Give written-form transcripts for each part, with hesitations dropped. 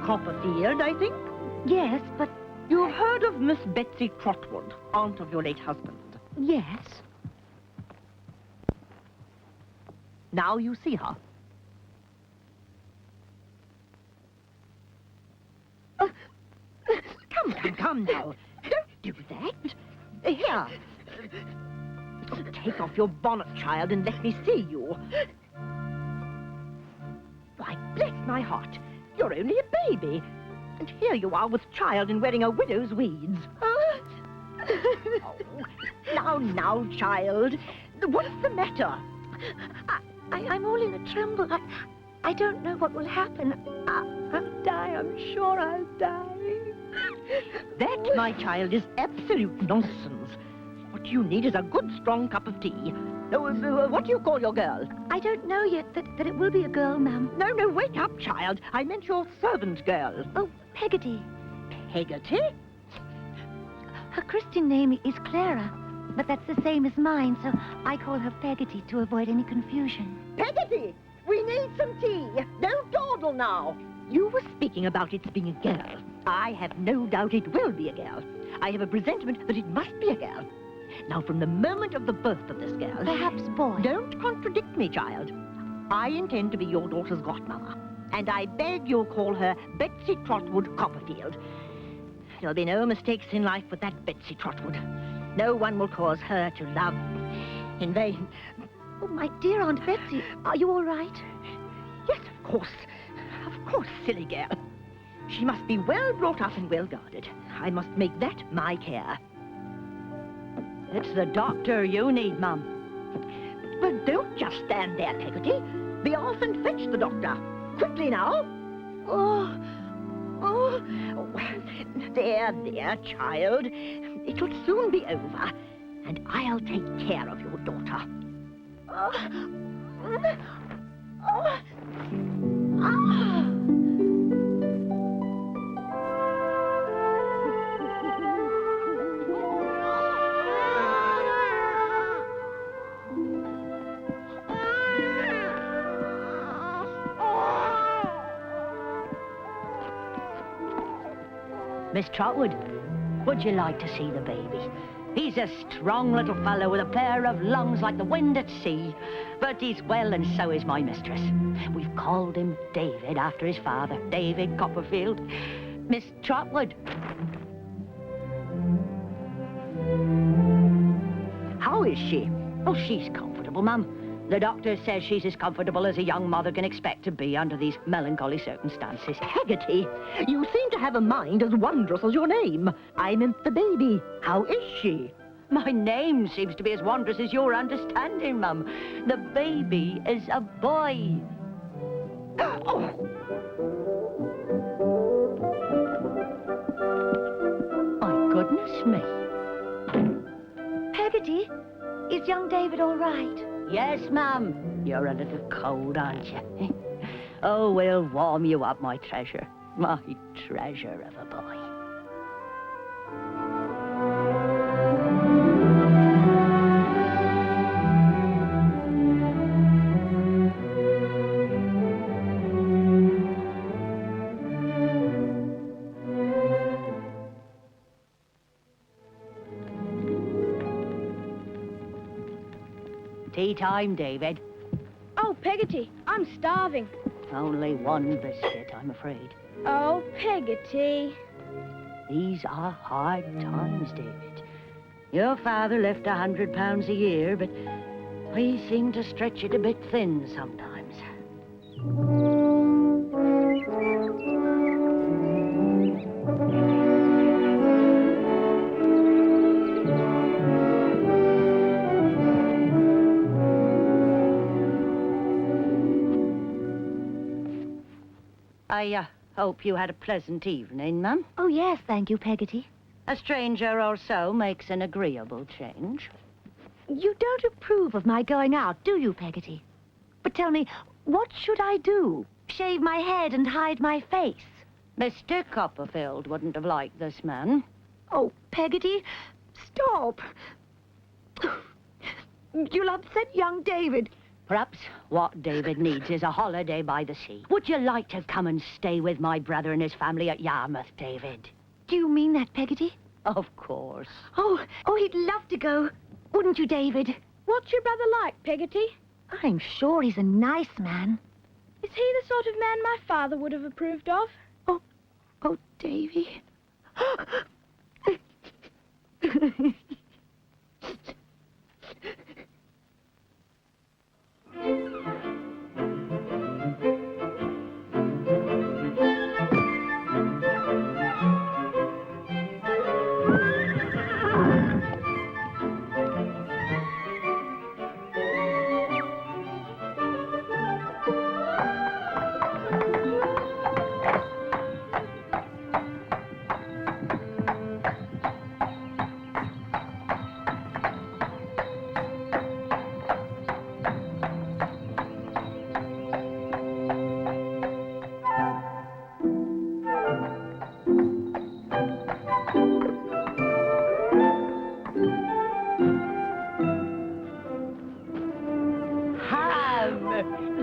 Copperfield, I think? Yes, but... You've heard of Miss Betsy Trotwood, aunt of your late husband? Yes. Now you see her. Come now. Don't do that. Here. Take off your bonnet, child, and let me see you. Why, bless my heart. You're only a baby. And here you are with child and wearing a widow's weeds. Oh, now, child. What's the matter? I'm all in a tremble. I don't know what will happen. I'll die. I'm sure I'll die. That, my child, is absolute nonsense. What you need is a good, strong cup of tea. What do you call your girl? I don't know yet that it will be a girl, ma'am. No, wake up, child. I meant your servant girl. Oh, Peggotty. Peggotty? Her Christian name is Clara, but that's the same as mine, so I call her Peggotty to avoid any confusion. Peggotty, we need some tea. Don't dawdle now. You were speaking about its being a girl. I have no doubt it will be a girl. I have a presentiment that it must be a girl. Now, from the moment of the birth of this girl... Perhaps boy. Don't contradict me, child. I intend to be your daughter's godmother, and I beg you'll call her Betsy Trotwood Copperfield. There'll be no mistakes in life with that Betsy Trotwood. No one will cause her to love in vain. Oh, my dear Aunt Betsy, are you all right? Yes, of course. Of course, silly girl. She must be well brought up and well guarded. I must make that my care. It's the doctor you need, Mum. Well, don't just stand there, Peggotty. Be off and fetch the doctor. Quickly now. Oh. There, child. It'll soon be over, and I'll take care of your daughter. Miss Trotwood, would you like to see the baby? He's a strong little fellow with a pair of lungs like the wind at sea. But he's well, and so is my mistress. We've called him David after his father, David Copperfield. Miss Trotwood. How is she? Oh, she's comfortable, Mum. The doctor says she's as comfortable as a young mother can expect to be under these melancholy circumstances. Peggotty, you seem to have a mind as wondrous as your name. I meant the baby. How is she? My name seems to be as wondrous as your understanding, Mum. The baby is a boy. Oh. My goodness me. Peggotty, is young David all right? Yes, Mum. You're a little cold, aren't you? Oh, we'll warm you up, my treasure. My treasure of a boy. Tea time, David. Oh, Peggotty, I'm starving. Only one biscuit, I'm afraid. Oh, Peggotty. These are hard times, David. Your father left £100 a year, but we seem to stretch it a bit thin sometimes. I hope you had a pleasant evening, Mum. Oh, yes, thank you, Peggotty. A stranger or so makes an agreeable change. You don't approve of my going out, do you, Peggotty? But tell me, what should I do? Shave my head and hide my face? Mr. Copperfield wouldn't have liked this man. Oh, Peggotty, stop. You'll upset young David. Perhaps what David needs is a holiday by the sea. Would you like to come and stay with my brother and his family at Yarmouth, David? Do you mean that, Peggotty? Of course. Oh, he'd love to go. Wouldn't you, David? What's your brother like, Peggotty? I'm sure he's a nice man. Is he the sort of man my father would have approved of? Oh, Davy.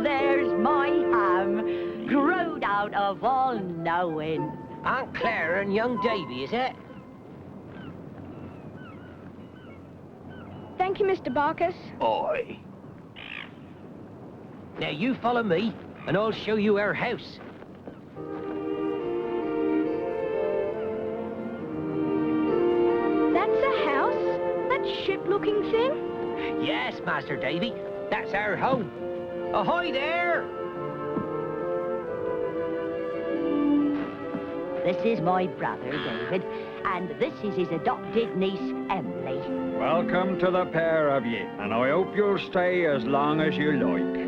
There's my ham, growed out of all knowing. Aunt Clara and young Davy, is it? Thank you, Mr. Barkis. Oi. Now you follow me, and I'll show you our house. That's a house? That ship-looking thing? Yes, Master Davy, that's our home. Ahoy there! This is my brother, David, and this is his adopted niece, Emily. Welcome to the pair of ye, and I hope you'll stay as long as you like.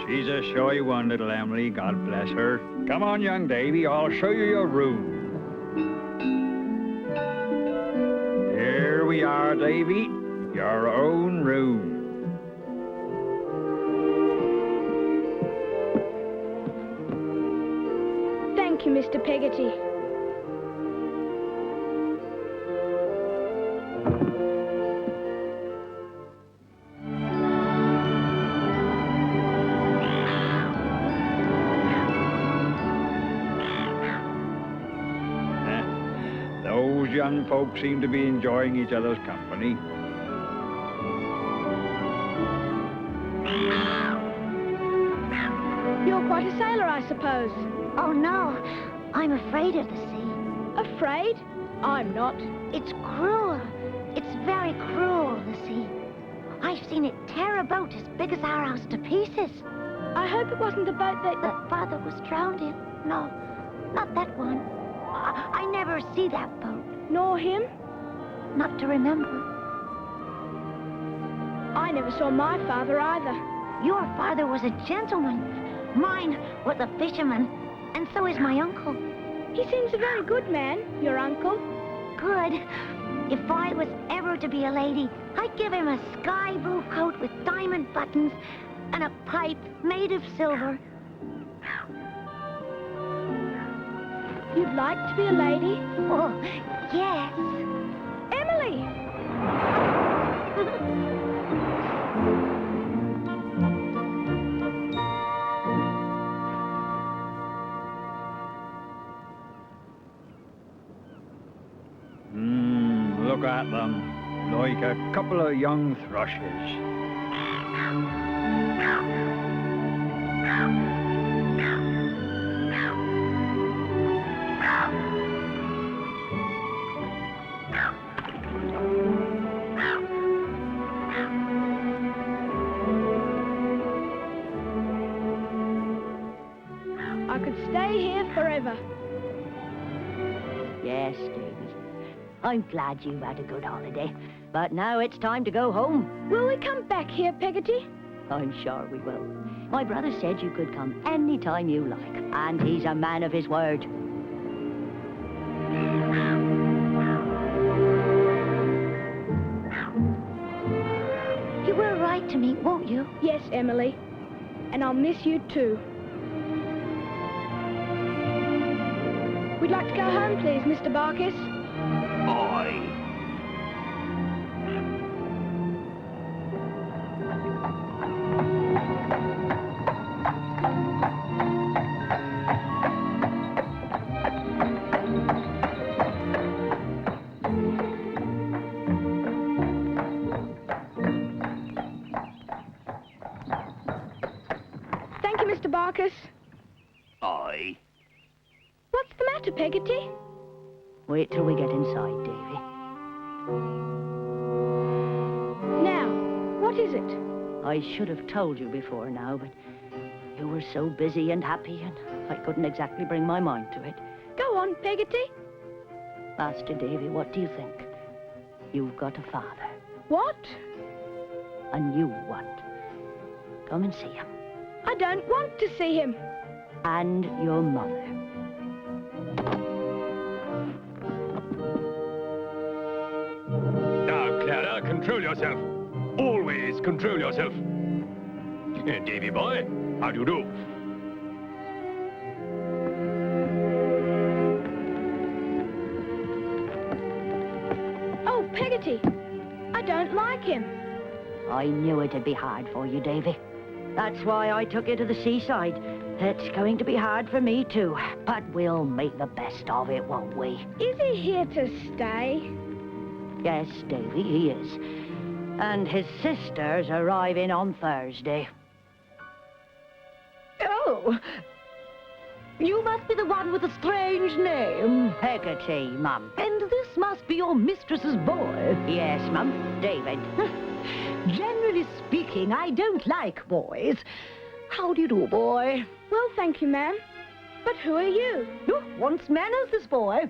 She's a shy one, little Emily, God bless her. Come on, young Davy, I'll show you your room. Here we are, Davy, your own room. Thank you, Mr. Peggotty. Those young folks seem to be enjoying each other's company. You're quite a sailor, I suppose. Oh, no. I'm afraid of the sea. Afraid? I'm not. It's cruel. It's very cruel, the sea. I've seen it tear a boat as big as our house to pieces. I hope it wasn't the boat that Father was drowned in. No, not that one. I never see that boat. Nor him? Not to remember. I never saw my father either. Your father was a gentleman. Mine was a fisherman. And so is my uncle. He seems a very good man, your uncle. Good. If I was ever to be a lady, I'd give him a sky blue coat with diamond buttons and a pipe made of silver. You'd like to be a lady? Oh, yes. Emily! Look at them, like a couple of young thrushes. I could stay here forever. Yes, Davy. I'm glad you had a good holiday. But now it's time to go home. Will we come back here, Peggotty? I'm sure we will. My brother said you could come any time you like, and he's a man of his word. You will write to me, won't you? Yes, Emily. And I'll miss you too. We'd like to go home, please, Mr. Barkis. Oi. Marcus. Aye. What's the matter, Peggotty? Wait till we get inside, Davy. Now, what is it? I should have told you before now, but you were so busy and happy, and I couldn't exactly bring my mind to it. Go on, Peggotty. Master Davy, what do you think? You've got a father, What? a new one. Come and see him. I don't want to see him. And your mother. Now, Clara, control yourself. Always control yourself. Davy boy, how do you do? Oh, Peggotty. I don't like him. I knew it'd be hard for you, Davy. That's why I took you to the seaside. It's going to be hard for me too, but we'll make the best of it, won't we? Is he here to stay? Yes, Davy, he is. And his sister's arriving on Thursday. Oh, you must be the one with the strange name. Peggotty, Mum. And this must be your mistress's boy. Yes, Mum. David. Generally speaking, I don't like boys. How do you do, boy? Well, thank you, ma'am. But who are you? Oh, once manners, this boy.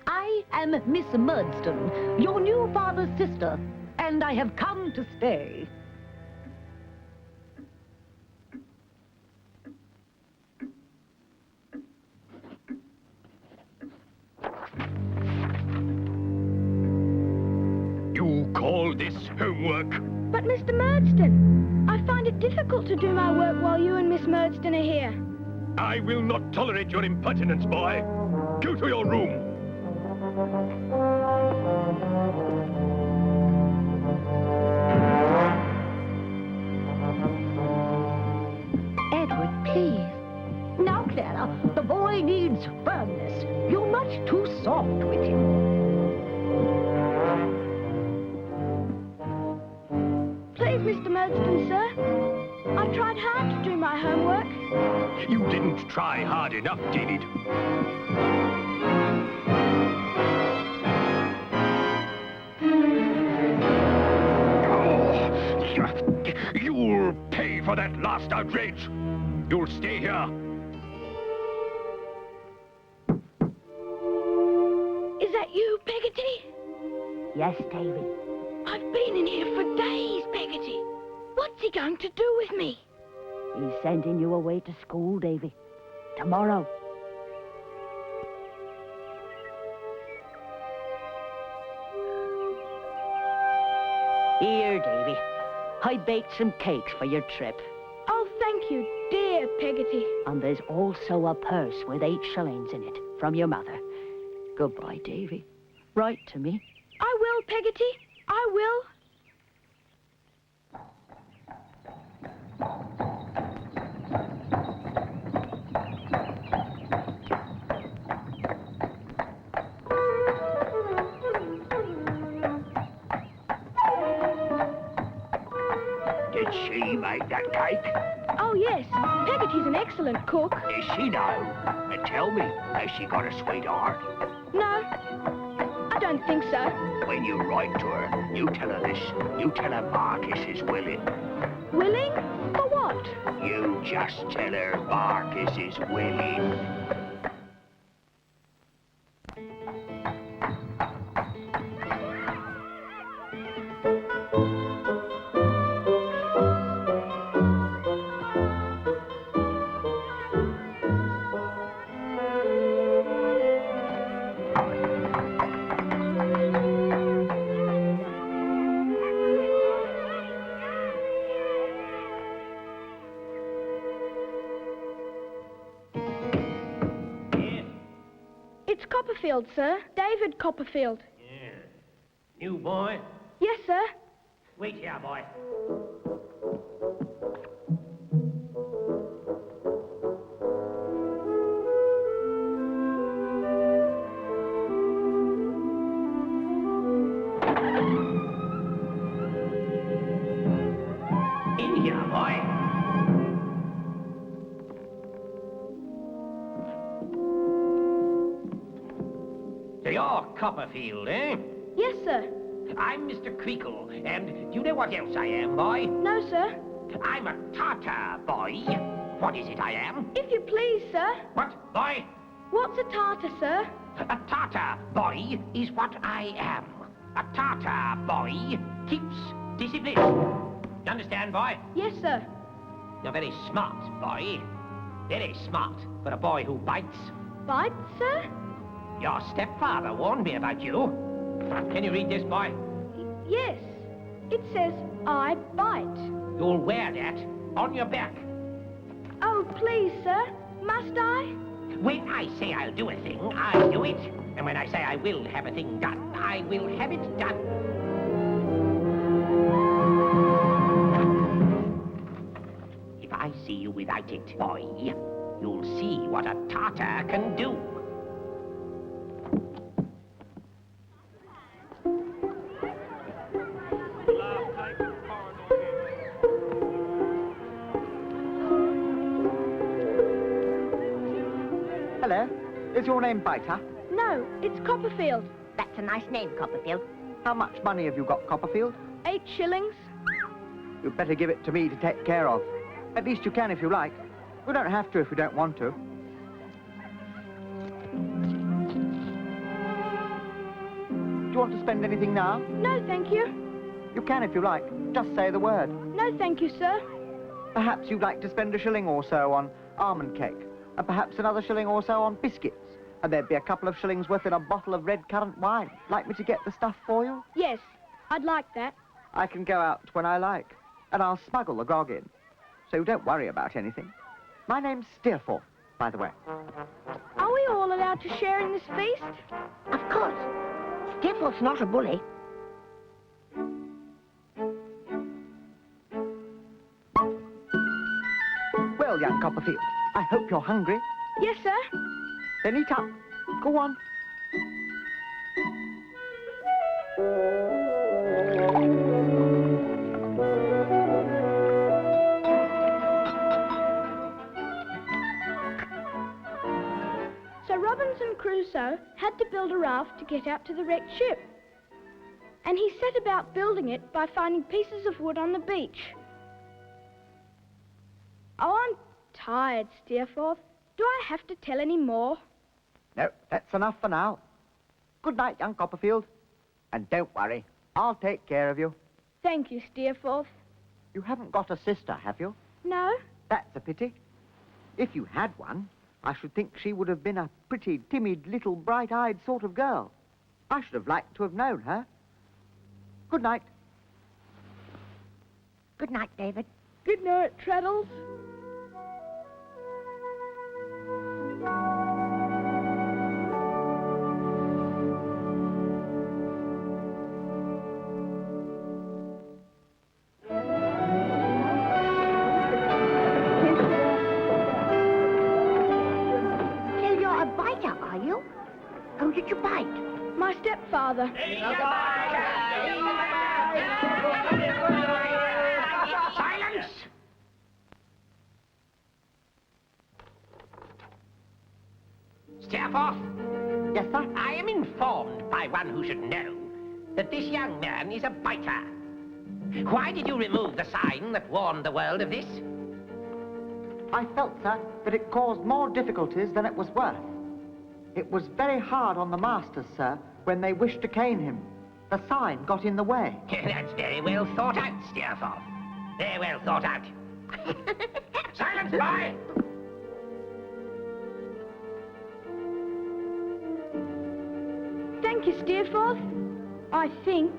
I am Miss Murdston, your new father's sister, and I have come to stay. You call this homework? But, Mr. Murdston, I find it difficult to do my work while you and Miss Murdston are here. I will not tolerate your impertinence, boy. Go to your room. Edward, please. Now, Clara, the boy needs firmness. You're much too soft with him. Please, Mr. Murdston, sir. I tried hard to do my homework. You didn't try hard enough, David. Oh, you'll pay for that last outrage. You'll stay here. Is that you, Peggotty? Yes, Davy. I've been in here for days, Peggotty. What's he going to do with me? He's sending you away to school, Davy. Tomorrow. Here, Davy. I baked some cakes for your trip. Oh, thank you, dear Peggotty. And there's also a purse with 8 shillings in it from your mother. Goodbye, Davy. Write to me. I will, Peggotty. I will. Did she make that cake? Oh, yes. Peggotty's an excellent cook. Is she now? And tell me, has she got a sweetheart? No, I don't think so. When you write to her, you tell her this. You tell her Marcus is willing. Willing? For what? You just tell her Marcus is willing. It's Copperfield, sir. David Copperfield. Yeah. New boy? Yes, sir. Wait here, boy. In here, boy. So you're Copperfield, eh? Yes, sir. I'm Mr. Creakle, and do you know what else I am, boy? No, sir. I'm a Tartar, boy. What is it I am? If you please, sir. What, boy? What's a tartar, sir? A Tartar, boy, is what I am. A Tartar, boy, keeps discipline. You understand, boy? Yes, sir. You're very smart, boy. Very smart for a boy who bites. Bite, sir? Your stepfather warned me about you. Can you read this, boy? Yes. It says, I bite. You'll wear that on your back. Oh, please, sir. Must I? When I say I'll do a thing, I'll do it. And when I say I will have a thing done, I will have it done. If I see you without it, boy, you'll see what a Tartar can do. Hello. Is your name Biter? No, it's Copperfield. That's a nice name, Copperfield. How much money have you got, Copperfield? 8 shillings. You'd better give it to me to take care of. At least you can if you like. We don't have to if we don't want to. Do you want to spend anything now? No, thank you. You can if you like. Just say the word. No, thank you, sir. Perhaps you'd like to spend a shilling or so on almond cake, and perhaps another shilling or so on biscuits. And there'd be a couple of shillings worth in a bottle of red currant wine. Like me to get the stuff for you? Yes, I'd like that. I can go out when I like, and I'll smuggle the grog in. So don't worry about anything. My name's Steerforth, by the way. Are we all allowed to share in this feast? Of course. Steerforth's not a bully. Well, young Copperfield, I hope you're hungry. Yes, sir. Then eat up. Go on. So Robinson Crusoe had to build a raft to get out to the wrecked ship. And he set about building it by finding pieces of wood on the beach. Oh, I'm tired, Steerforth. Do I have to tell any more? No, that's enough for now. Good night, young Copperfield. And don't worry, I'll take care of you. Thank you, Steerforth. You haven't got a sister, have you? No? That's a pity. If you had one, I should think she would have been a pretty, timid, little, bright-eyed sort of girl. I should have liked to have known her. Good night. Good night, David. Good night, Traddles. So you're a biter, are you? Who did you bite? My stepfather. Silence! Steerforth, Yes, sir? I am informed by one who should know that this young man is a biter. Why did you remove the sign that warned the world of this? I felt, sir, that it caused more difficulties than it was worth. It was very hard on the masters, sir, when they wished to cane him. The sign got in the way. That's very well thought out, Steerforth. Very well thought out. Silence, boy! Thank you, Steerforth. I think.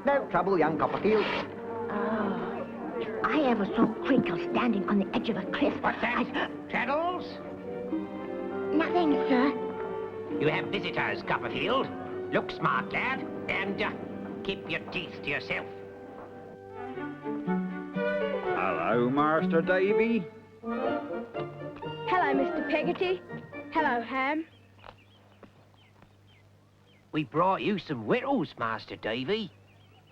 No trouble, young Copperfield. Oh, I ever saw Creakle standing on the edge of a cliff. What's that? Traddles? Nothing, sir. You have visitors, Copperfield. Look smart, lad, and keep your teeth to yourself. Hello, Master Davy. Hello, Mr. Peggotty. Hello, Ham. We brought you some whittles, Master Davy.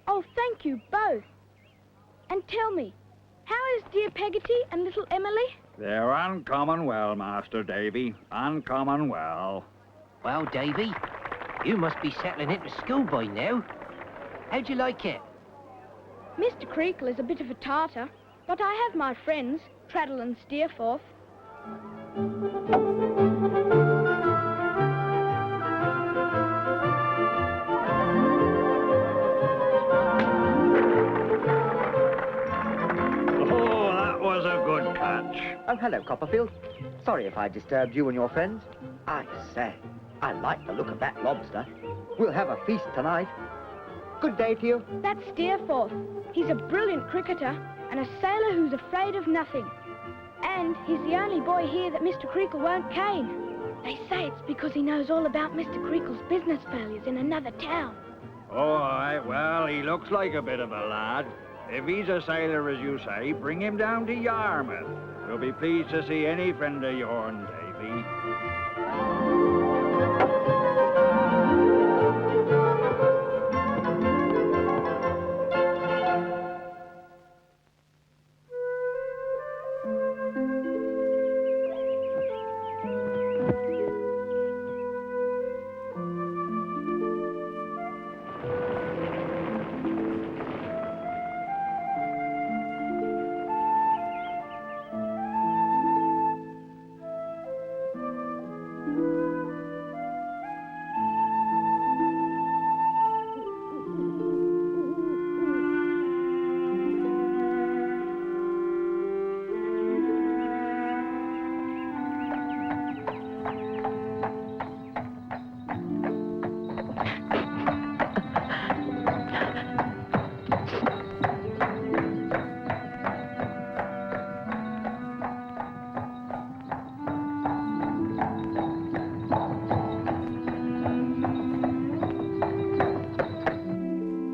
Oh, thank you both. And tell me, how is dear Peggotty and little Emily? They're uncommon well, Master Davy. Uncommon well. Well, Davy, You must be settling into school by now. How'd you like it? Mr. Creakle is a bit of a tartar, but I have my friends, Traddle and Steerforth. Oh, that was a good catch. Oh, hello, Copperfield. Sorry if I disturbed you and your friends. I say, I like the look of that lobster. We'll have a feast tonight. Good day to you. That's Steerforth. He's a brilliant cricketer and a sailor who's afraid of nothing. And he's the only boy here that Mr. Creakle won't cane. They say it's because he knows all about Mr. Creakle's business failures in another town. All right, well, he looks like a bit of a lad. If he's a sailor, as you say, bring him down to Yarmouth. We'll be pleased to see any friend of yourn, Davy.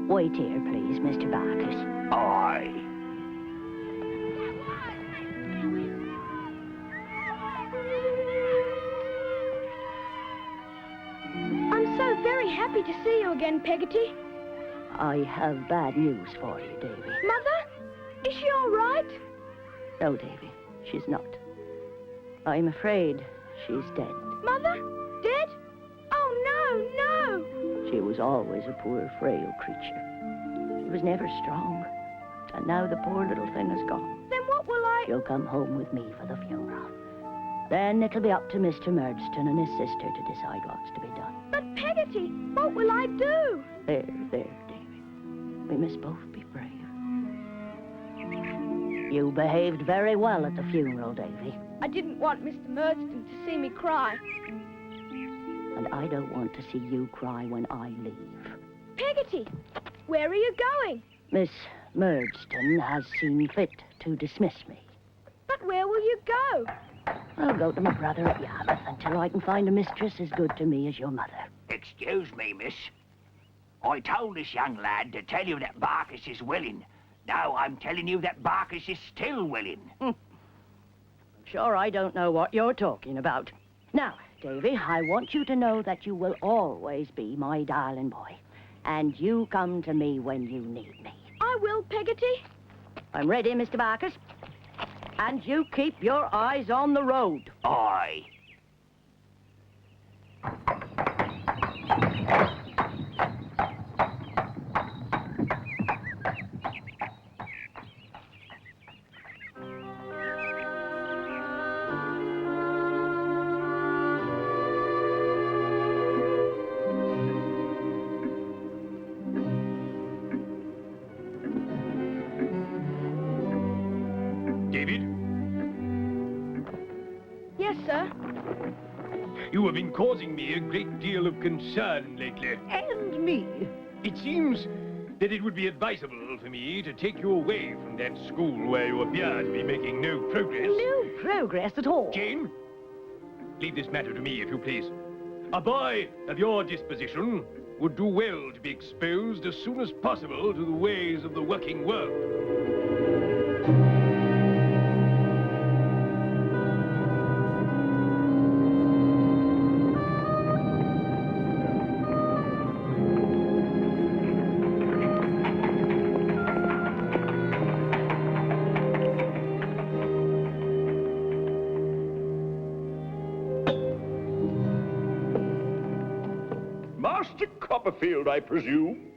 Wait here, please, Mr. Barkis. Aye. I'm so very happy to see you again, Peggotty. I have bad news for you, Davy. Mother? Is she all right? No, Davy, she's not. I'm afraid she's dead. Mother? Dead? Oh, no, no! She was always a poor, frail creature. She was never strong. And now the poor little thing is gone. Then what will I... She'll come home with me for the funeral. Then it'll be up to Mr. Murdstone and his sister to decide what's to be done. But Peggotty, what will I do? There, Davy. We must both be brave. You behaved very well at the funeral, Davy. I didn't want Mr. Murdstone to see me cry. And I don't want to see you cry when I leave. Peggotty, where are you going? Miss Murdstone has seen fit to dismiss me. But where will you go? I'll go to my brother at Yarmouth until I can find a mistress as good to me as your mother. Excuse me, miss. I told this young lad to tell you that Barkis is willing. Now I'm telling you that Barkis is still willing. Sure, I don't know what you're talking about. Now, Davy, I want you to know that you will always be my darling boy. And you come to me when you need me. I will, Peggotty. I'm ready, Mr. Barkis. And you keep your eyes on the road. Aye. David, Yes, sir. you have been causing me a great deal of concern lately. And me. It seems that it would be advisable for me to take you away from that school where you appear to be making no progress. No progress at all. Jane, leave this matter to me, if you please. A boy of your disposition would do well to be exposed as soon as possible to the ways of the working world. Master Copperfield, I presume?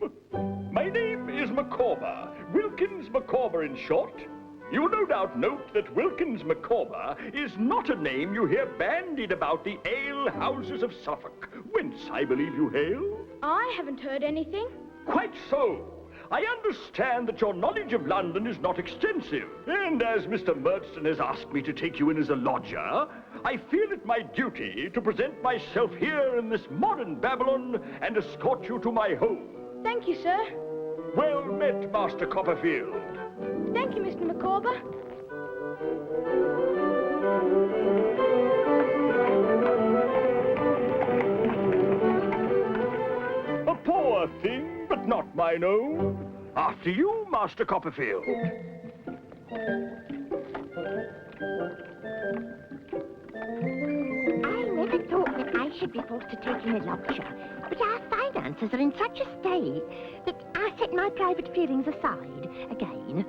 My name is Micawber, Wilkins Micawber in short. You will no doubt note that Wilkins Micawber is not a name you hear bandied about the ale houses of Suffolk, whence I believe you hail. I haven't heard anything. Quite so. I understand that your knowledge of London is not extensive, and as Mr. Murdstone has asked me to take you in as a lodger, I feel it my duty to present myself here in this modern Babylon and escort you to my home. Thank you, sir. Well met, Master Copperfield. Thank you, Mr. Micawber. A poor thing, but not mine own. After you, Master Copperfield. I never thought that I should be forced to take in a lodger, but our finances are in such a state that I set my private feelings aside again.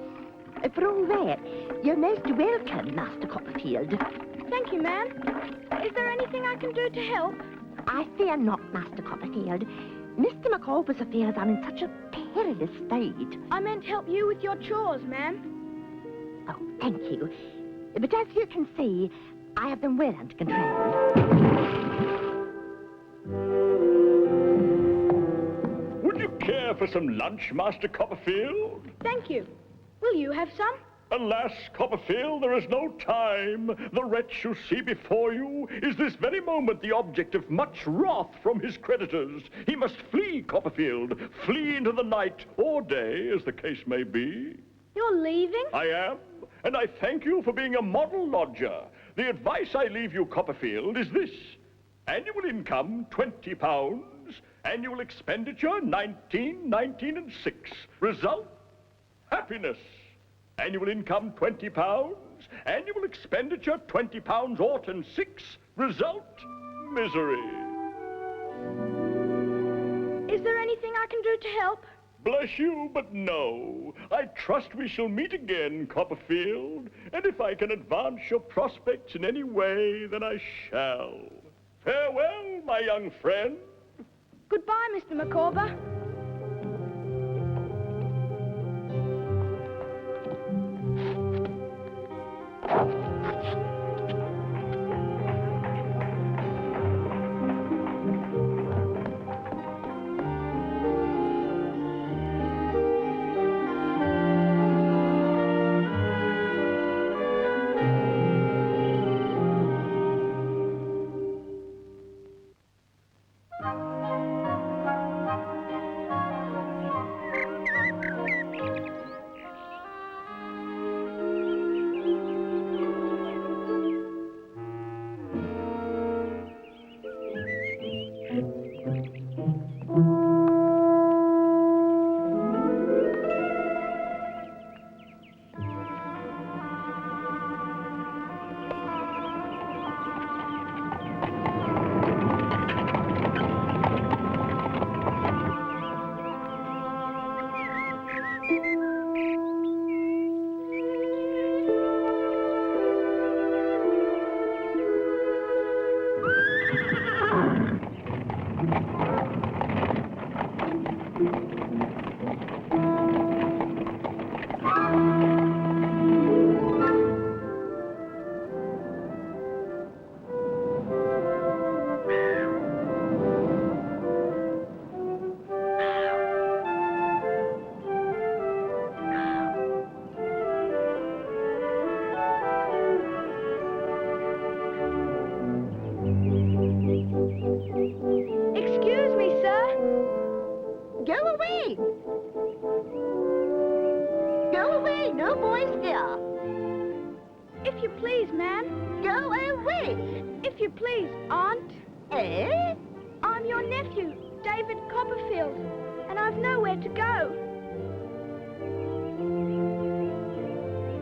For all that, you're most welcome, Master Copperfield. Thank you, ma'am. Is there anything I can do to help? I fear not, Master Copperfield. Mr. Micawber's affairs are in such a perilous state. I meant help you with your chores, ma'am. Oh, thank you. But as you can see, I have them well under control. Would you care for some lunch, Master Copperfield? Thank you. Will you have some? Alas, Copperfield, there is no time. The wretch you see before you is this very moment the object of much wrath from his creditors. He must flee, Copperfield. Flee into the night or day, as the case may be. You're leaving? I am, and I thank you for being a model lodger. The advice I leave you, Copperfield, is this. Annual income, £20. Annual expenditure, 19, 19 and 6. Result, happiness. Annual income, £20. Annual expenditure, £20 ought and 6. Result, misery. Is there anything I can do to help? Bless you, but no. I trust we shall meet again, Copperfield. And if I can advance your prospects in any way, then I shall. Farewell, my young friend. Goodbye, Mr. Micawber. If you please, ma'am. Go away. If you please, Aunt. Eh? I'm your nephew, David Copperfield, and I've nowhere to go.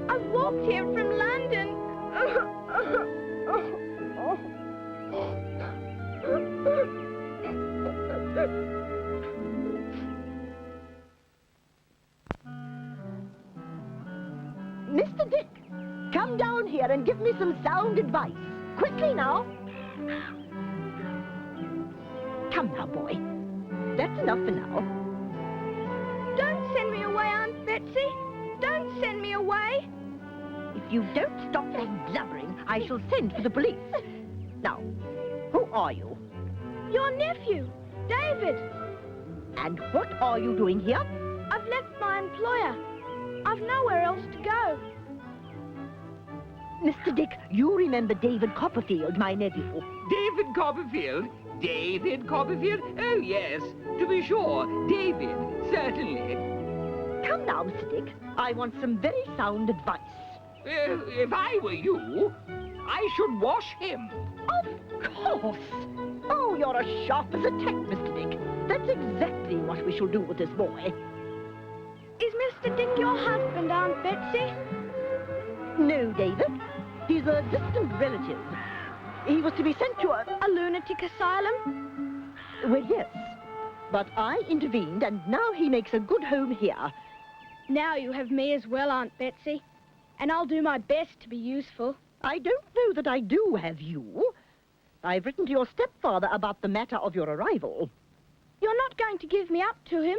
I walked here from London. Mr. Dick, come down here and give me some sound advice. Quickly now. Come now, boy. that's enough for now. Don't send me away, Aunt Betsy. Don't send me away. If you don't stop that blubbering, I shall send for the police. Now, who are you? Your nephew, David. And what are you doing here? I've left my employer. I've nowhere else to go. Mr. Dick, you remember David Copperfield, my nephew. David Copperfield? David Copperfield? Oh, yes, to be sure. David, certainly. Come now, Mr. Dick. I want some very sound advice. If I were you, I should wash him. Of course. Oh, you're as sharp as a tack, Mr. Dick. That's exactly what we shall do with this boy. Is Mr. Dick your husband, Aunt Betsy? No, David. He's a distant relative. He was to be sent to a lunatic asylum? Well, yes. But I intervened, and now he makes a good home here. Now you have me as well, Aunt Betsy. And I'll do my best to be useful. I don't know that I do have you. I've written to your stepfather about the matter of your arrival. You're not going to give me up to him?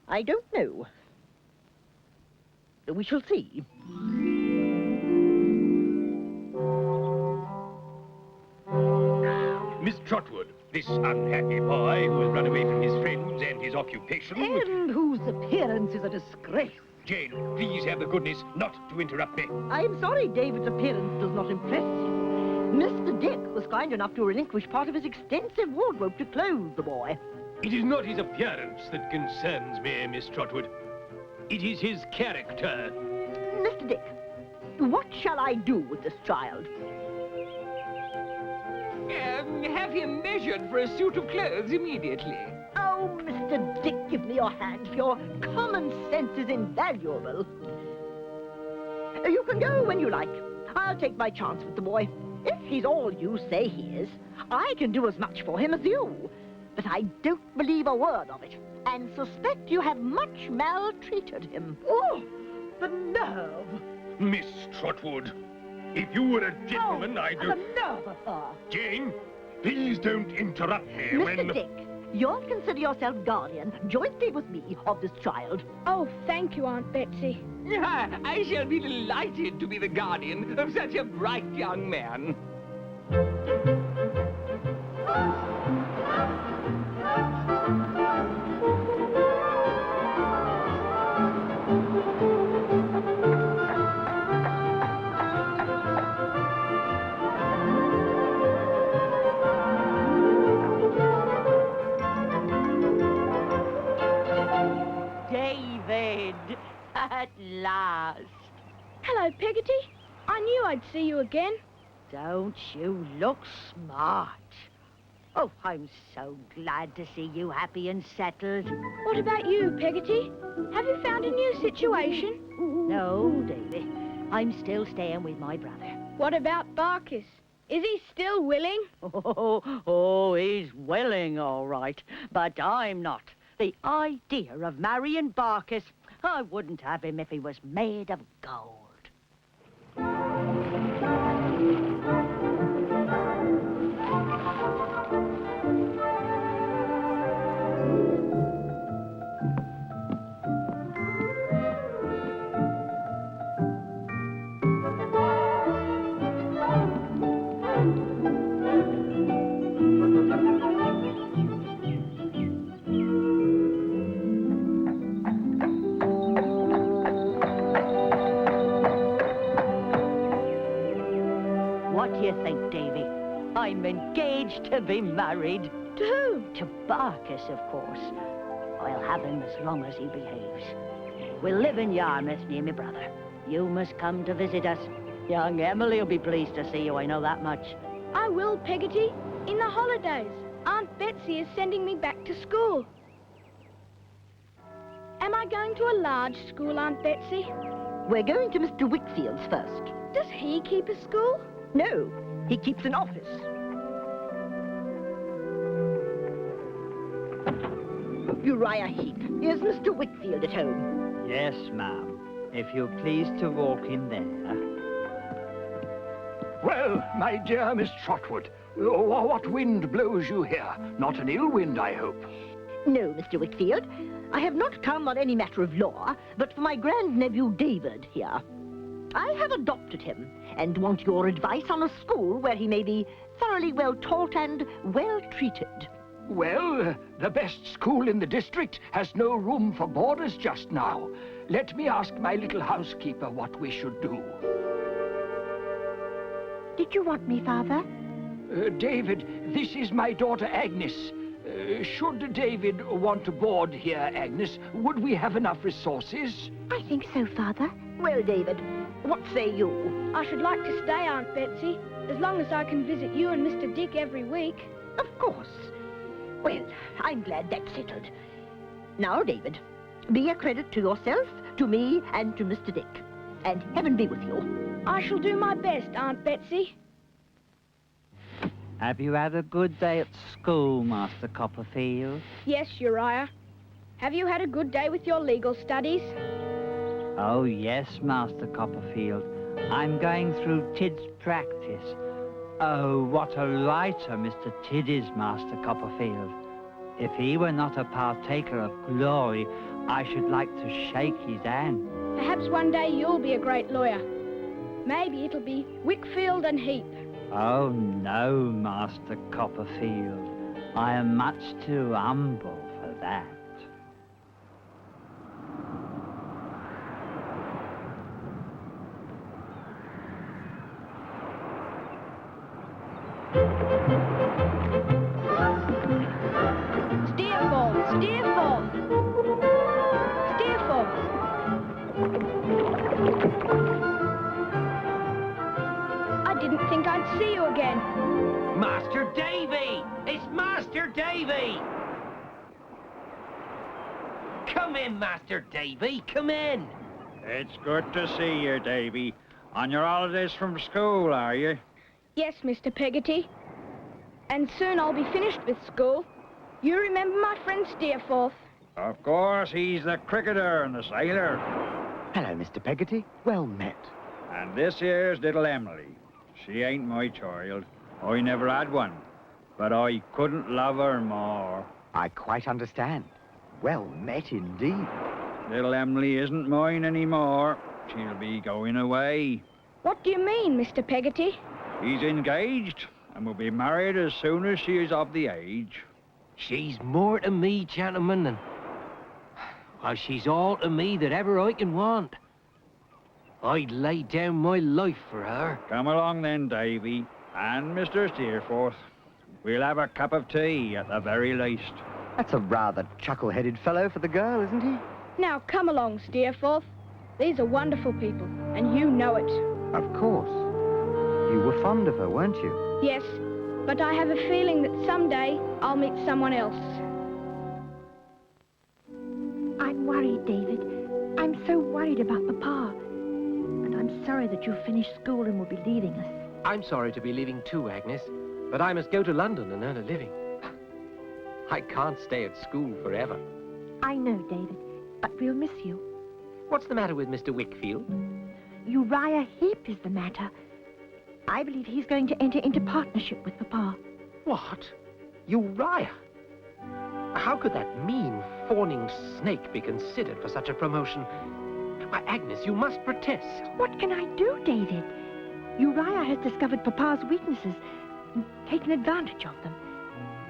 I don't know. We shall see. Miss Trotwood, this unhappy boy who has run away from his friends and his occupation... And whose appearance is a disgrace. Jane, please have the goodness not to interrupt me. I'm sorry David's appearance does not impress you. Mr. Dick was kind enough to relinquish part of his extensive wardrobe to clothe the boy. It is not his appearance that concerns me, Miss Trotwood. It is his character. Mr. Dick, what shall I do with this child? Have him measured for a suit of clothes immediately. Oh, Mr. Dick, give me your hand. Your common sense is invaluable. You can go when you like. I'll take my chance with the boy. If he's all you say he is, I can do as much for him as you. But I don't believe a word of it, and suspect you have much maltreated him. Oh, the nerve! Miss Trotwood, if you were a gentleman, I'd... The nerve of her! Jane, please don't interrupt me Mr. Dick, you'll consider yourself guardian, jointly with me, of this child. Oh, thank you, Aunt Betsy. I shall be delighted to be the guardian of such a bright young man. David, at last. Hello, Peggotty. I knew I'd see you again. Don't you look smart? Oh, I'm so glad to see you happy and settled. What about you, Peggotty? Have you found a new situation? No, Davy. I'm still staying with my brother. What about Barkis? Is he still willing? Oh, he's willing, all right. But I'm not. The idea of marrying Barkis, I wouldn't have him if he was made of gold. What do you think, Davy? I'm engaged to be married. To who? To Barkis, of course. I'll have him as long as he behaves. We'll live in Yarmouth near my brother. You must come to visit us. Young Emily will be pleased to see you, I know that much. I will, Peggotty. In the holidays, Aunt Betsy is sending me back to school. Am I going to a large school, Aunt Betsy? We're going to Mr. Wickfield's first. Does he keep a school? No, he keeps an office. Uriah Heep, is Mr. Wickfield at home? Yes, ma'am. If you're pleased to walk in there. Well, my dear Miss Trotwood, what wind blows you here? Not an ill wind, I hope. No, Mr. Wickfield. I have not come on any matter of law, but for my grandnephew David here. I have adopted him and want your advice on a school where he may be thoroughly well taught and well treated. Well, the best school in the district has no room for boarders just now. Let me ask my little housekeeper what we should do. Did you want me, Father? David, this is my daughter Agnes. Should David want to board here, Agnes, would we have enough resources? I think so, Father. Well, David, what say you? I should like to stay, Aunt Betsy, as long as I can visit you and Mr. Dick every week. Of course. Well, I'm glad that's settled. Now, David, be a credit to yourself, to me, and to Mr. Dick. And heaven be with you. I shall do my best, Aunt Betsy. Have you had a good day at school, Master Copperfield? Yes, Uriah. Have you had a good day with your legal studies? Oh, yes, Master Copperfield. I'm going through Tid's practice. Oh, what a writer Mr. Tid is, Master Copperfield. If he were not a partaker of glory, I should like to shake his hand. Perhaps one day you'll be a great lawyer. Maybe it'll be Wickfield and Heap. Oh, no, Master Copperfield. I am much too humble for that. Steer forth! Steer forth! Steer forth! I didn't think I'd see you again. Master Davy! It's Master Davy! Come in, Master Davy, come in. It's good to see you, Davy. On your holidays from school, are you? Yes, Mr. Peggotty. And soon I'll be finished with school. You remember my friend Steerforth? Of course, he's the cricketer and the sailor. Hello, Mr. Peggotty. Well met. And this here's little Emily. She ain't my child. I never had one. But I couldn't love her more. I quite understand. Well met indeed. Little Emily isn't mine anymore. She'll be going away. What do you mean, Mr. Peggotty? She's engaged and will be married as soon as she is of the age. She's more to me, gentlemen, than... Well, she's all to me that ever I can want. I'd lay down my life for her. Come along then, Davy, and Mr. Steerforth. We'll have a cup of tea at the very least. That's a rather chuckle-headed fellow for the girl, isn't he? Now, come along, Steerforth. These are wonderful people, and you know it. Of course. You were fond of her, weren't you? Yes, but I have a feeling that someday I'll meet someone else. I'm worried, David. I'm so worried about Papa. And I'm sorry that you've finished school and will be leaving us. I'm sorry to be leaving too, Agnes, but I must go to London and earn a living. I can't stay at school forever. I know, David, but we'll miss you. What's the matter with Mr. Wickfield? Uriah Heep is the matter. I believe he's going to enter into partnership with Papa. What? Uriah? How could that mean, fawning snake be considered for such a promotion? Why, Agnes, you must protest. What can I do, David? Uriah has discovered Papa's weaknesses and taken advantage of them.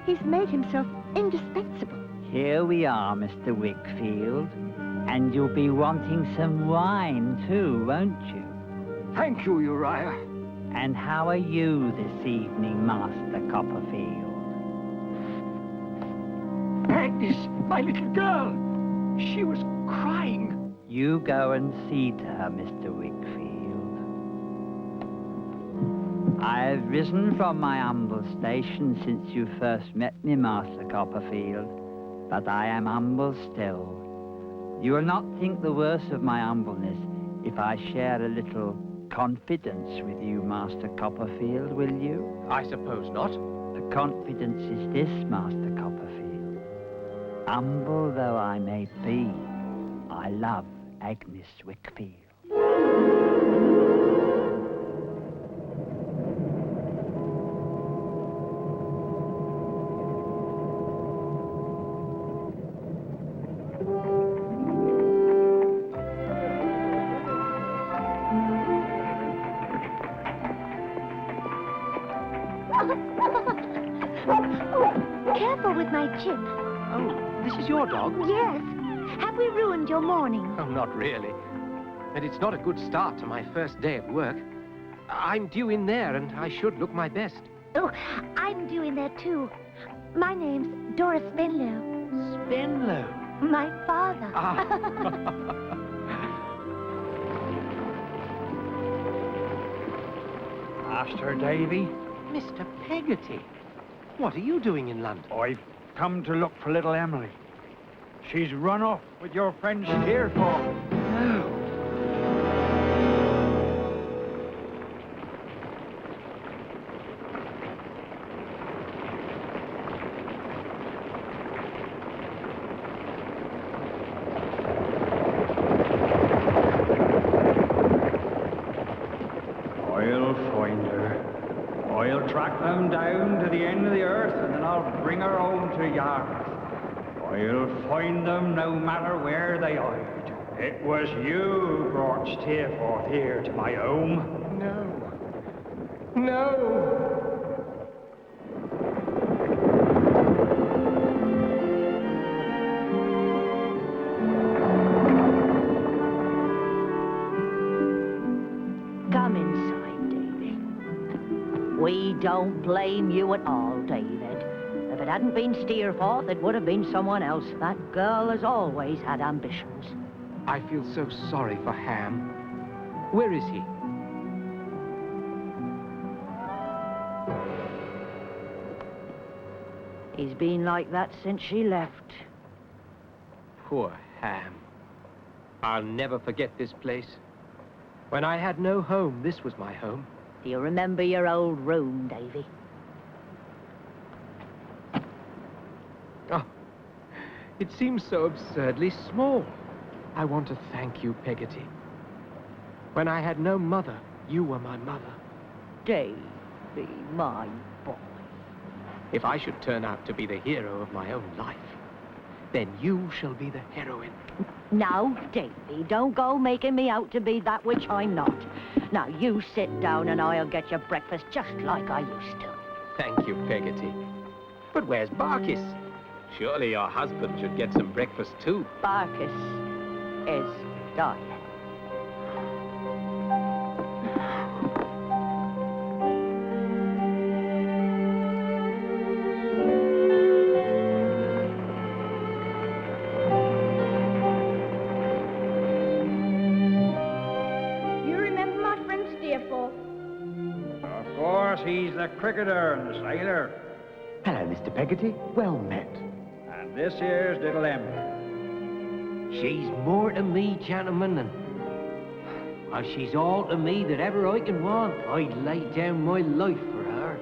He's made himself indispensable. Here we are, Mr. Wickfield. And you'll be wanting some wine too, won't you? Thank you, Uriah. And how are you this evening, Master Copperfield? Agnes, my little girl. She was crying. You go and see to her, Mr. Wickfield. I have risen from my humble station since you first met me, Master Copperfield, but I am humble still. You will not think the worse of my humbleness if I share a little confidence with you, Master Copperfield, will you? I suppose not. The confidence is this, Master Copperfield. Humble though I may be, I love Agnes Wickfield. my Chip. Oh, this is your dog? Yes. Have we ruined your morning? Oh, not really. And it's not a good start to my first day at work. I'm due in there, and I should look my best. Oh, I'm due in there, too. My name's Dora Spenlow. Spenlow? My father. Master Davy? Mr. Peggotty, what are you doing in London? I've come to look for little Emily. She's run off with your friend Steerforth. No. I'll find her. I'll track them down to the end of the earth, and then I'll bring her home to Yarmouth. I'll find them no matter where they hide. It was you who brought Steerforth here to my home. No. No. Come inside, Davy. We don't blame you at all, David. If it hadn't been Steerforth, it would have been someone else. That girl has always had ambitions. I feel so sorry for Ham. Where is he? He's been like that since she left. Poor Ham. I'll never forget this place. When I had no home, this was my home. Do you remember your old room, Davy? Oh, it seems so absurdly small. I want to thank you, Peggotty. When I had no mother, you were my mother. Davy, my boy. If I should turn out to be the hero of my own life, then you shall be the heroine. Now, Davy, don't go making me out to be that which I'm not. Now, you sit down and I'll get your breakfast just like I used to. Thank you, Peggotty. But where's Barkis? Surely your husband should get some breakfast too. Barkis is dying. You remember my friend Steerforth? Of course, he's the cricketer and the sailor. Hello, Mr. Peggotty. Well met. And this here's little Emily. She's more to me, gentlemen, and well, she's all to me that ever I can want. I'd lay down my life for her.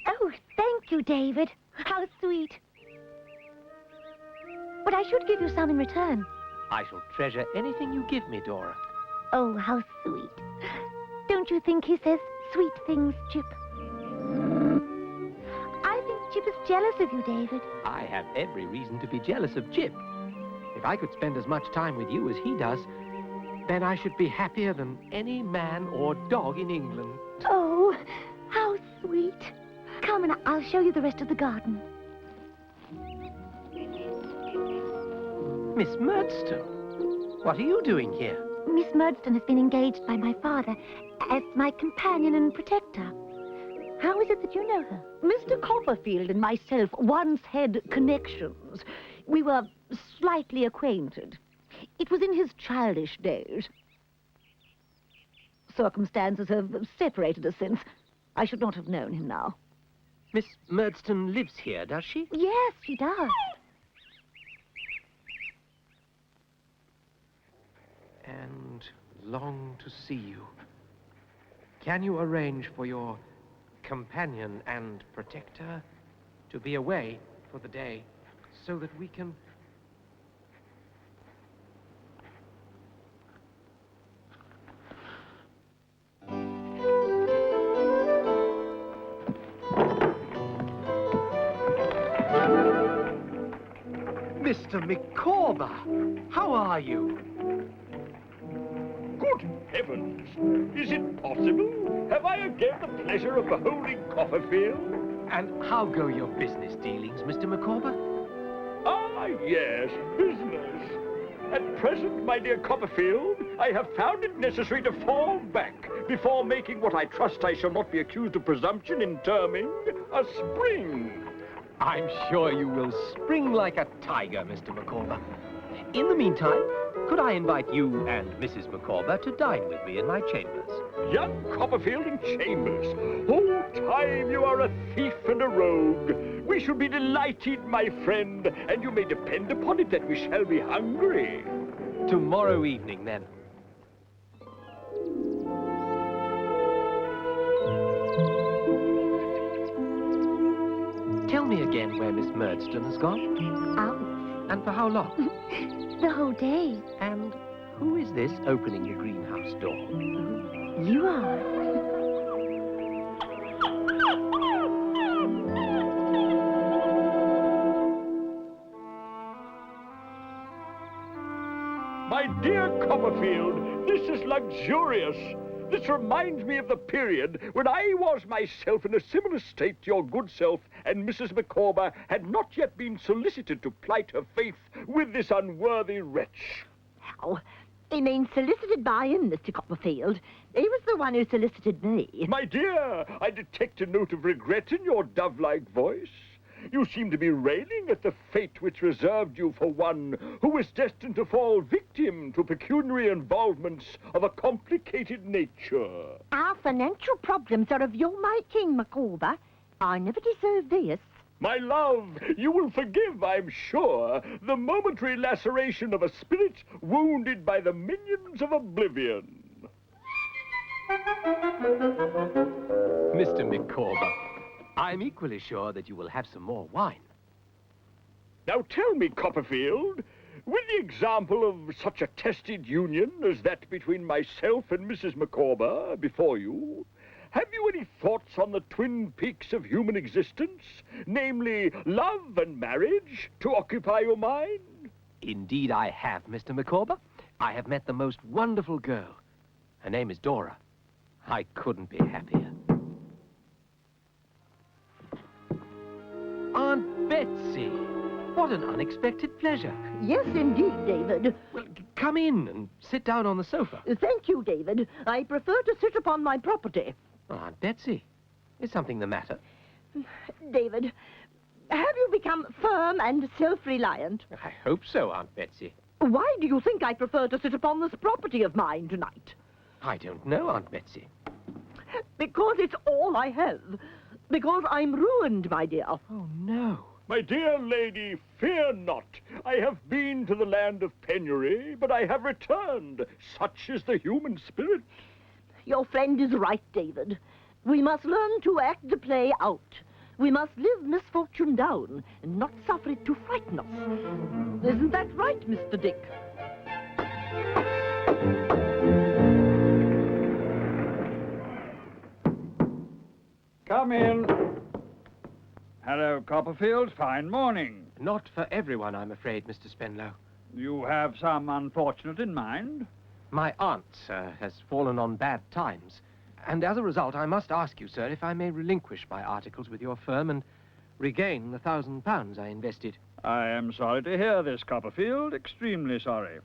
Oh, thank you, David. How sweet. But I should give you some in return. I shall treasure anything you give me, Dora. Oh, how sweet. Don't you think he says sweet things, Chip? I think Chip is jealous of you, David. I have every reason to be jealous of Chip. If I could spend as much time with you as he does, then I should be happier than any man or dog in England. Oh, how sweet. Come and I'll show you the rest of the garden. Miss Murdstone, what are you doing here? Miss Murdstone has been engaged by my father as my companion and protector. How is it that you know her? Mr. Copperfield and myself once had connections. We were slightly acquainted. It was in his childish days. Circumstances have separated us since. I should not have known him now. Miss Murdstone lives here, does she? Yes, she does. And long to see you. Can you arrange for your companion and protector to be away for the day so that we can... Mr. Micawber, how are you? heavens! Is it possible? Have I again the pleasure of beholding Copperfield? And how go your business dealings, Mr. Micawber? Ah, yes, business. At present, my dear Copperfield, I have found it necessary to fall back before making what I trust I shall not be accused of presumption in terming a spring. I'm sure you will spring like a tiger, Mr. Micawber. In the meantime, could I invite you and Mrs. Micawber to dine with me in my chambers? Young Copperfield in chambers. Oh, time, you are a thief and a rogue. We shall be delighted, my friend, and you may depend upon it that we shall be hungry. Tomorrow evening, then. Tell me again where Miss Murdstone has gone. Out. And for how long? The whole day. And who is this opening the greenhouse door? You are. My dear Copperfield, this is luxurious. This reminds me of the period when I was myself in a similar state to your good self, and Mrs. Micawber had not yet been solicited to plight her faith with this unworthy wretch. Oh, he means solicited by him, Mr. Copperfield. He was the one who solicited me. My dear, I detect a note of regret in your dove-like voice. You seem to be railing at the fate which reserved you for one who was destined to fall victim to pecuniary involvements of a complicated nature. Our financial problems are of your making, Micawber. I never deserved this. My love, you will forgive, I'm sure, the momentary laceration of a spirit wounded by the minions of oblivion. Mr. Micawber, I'm equally sure that you will have some more wine. Now tell me, Copperfield, with the example of such a tested union as that between myself and Mrs. Micawber before you, have you any thoughts on the twin peaks of human existence, namely love and marriage, to occupy your mind? Indeed I have, Mr. Micawber. I have met the most wonderful girl. Her name is Dora. I couldn't be happier. Aunt Betsy! What an unexpected pleasure. Yes, indeed, David. Well, come in and sit down on the sofa. Thank you, David. I prefer to sit upon my property. Oh, Aunt Betsy, is something the matter? David, have you become firm and self-reliant? I hope so, Aunt Betsy. Why do you think I prefer to sit upon this property of mine tonight? I don't know, Aunt Betsy. Because it's all I have. Because I'm ruined, my dear. Oh, no. My dear lady, fear not. I have been to the land of penury, but I have returned. Such is the human spirit. Your friend is right, David. We must learn to act the play out. We must live misfortune down and not suffer it to frighten us. Isn't that right, Mr. Dick? Come in. Hello, Copperfield. Fine morning. Not for everyone, I'm afraid, Mr. Spenlow. You have some unfortunate in mind? My aunt, sir, has fallen on bad times. And as a result, I must ask you, sir, if I may relinquish my articles with your firm and regain the £1,000 I invested. I am sorry to hear this, Copperfield. Extremely sorry.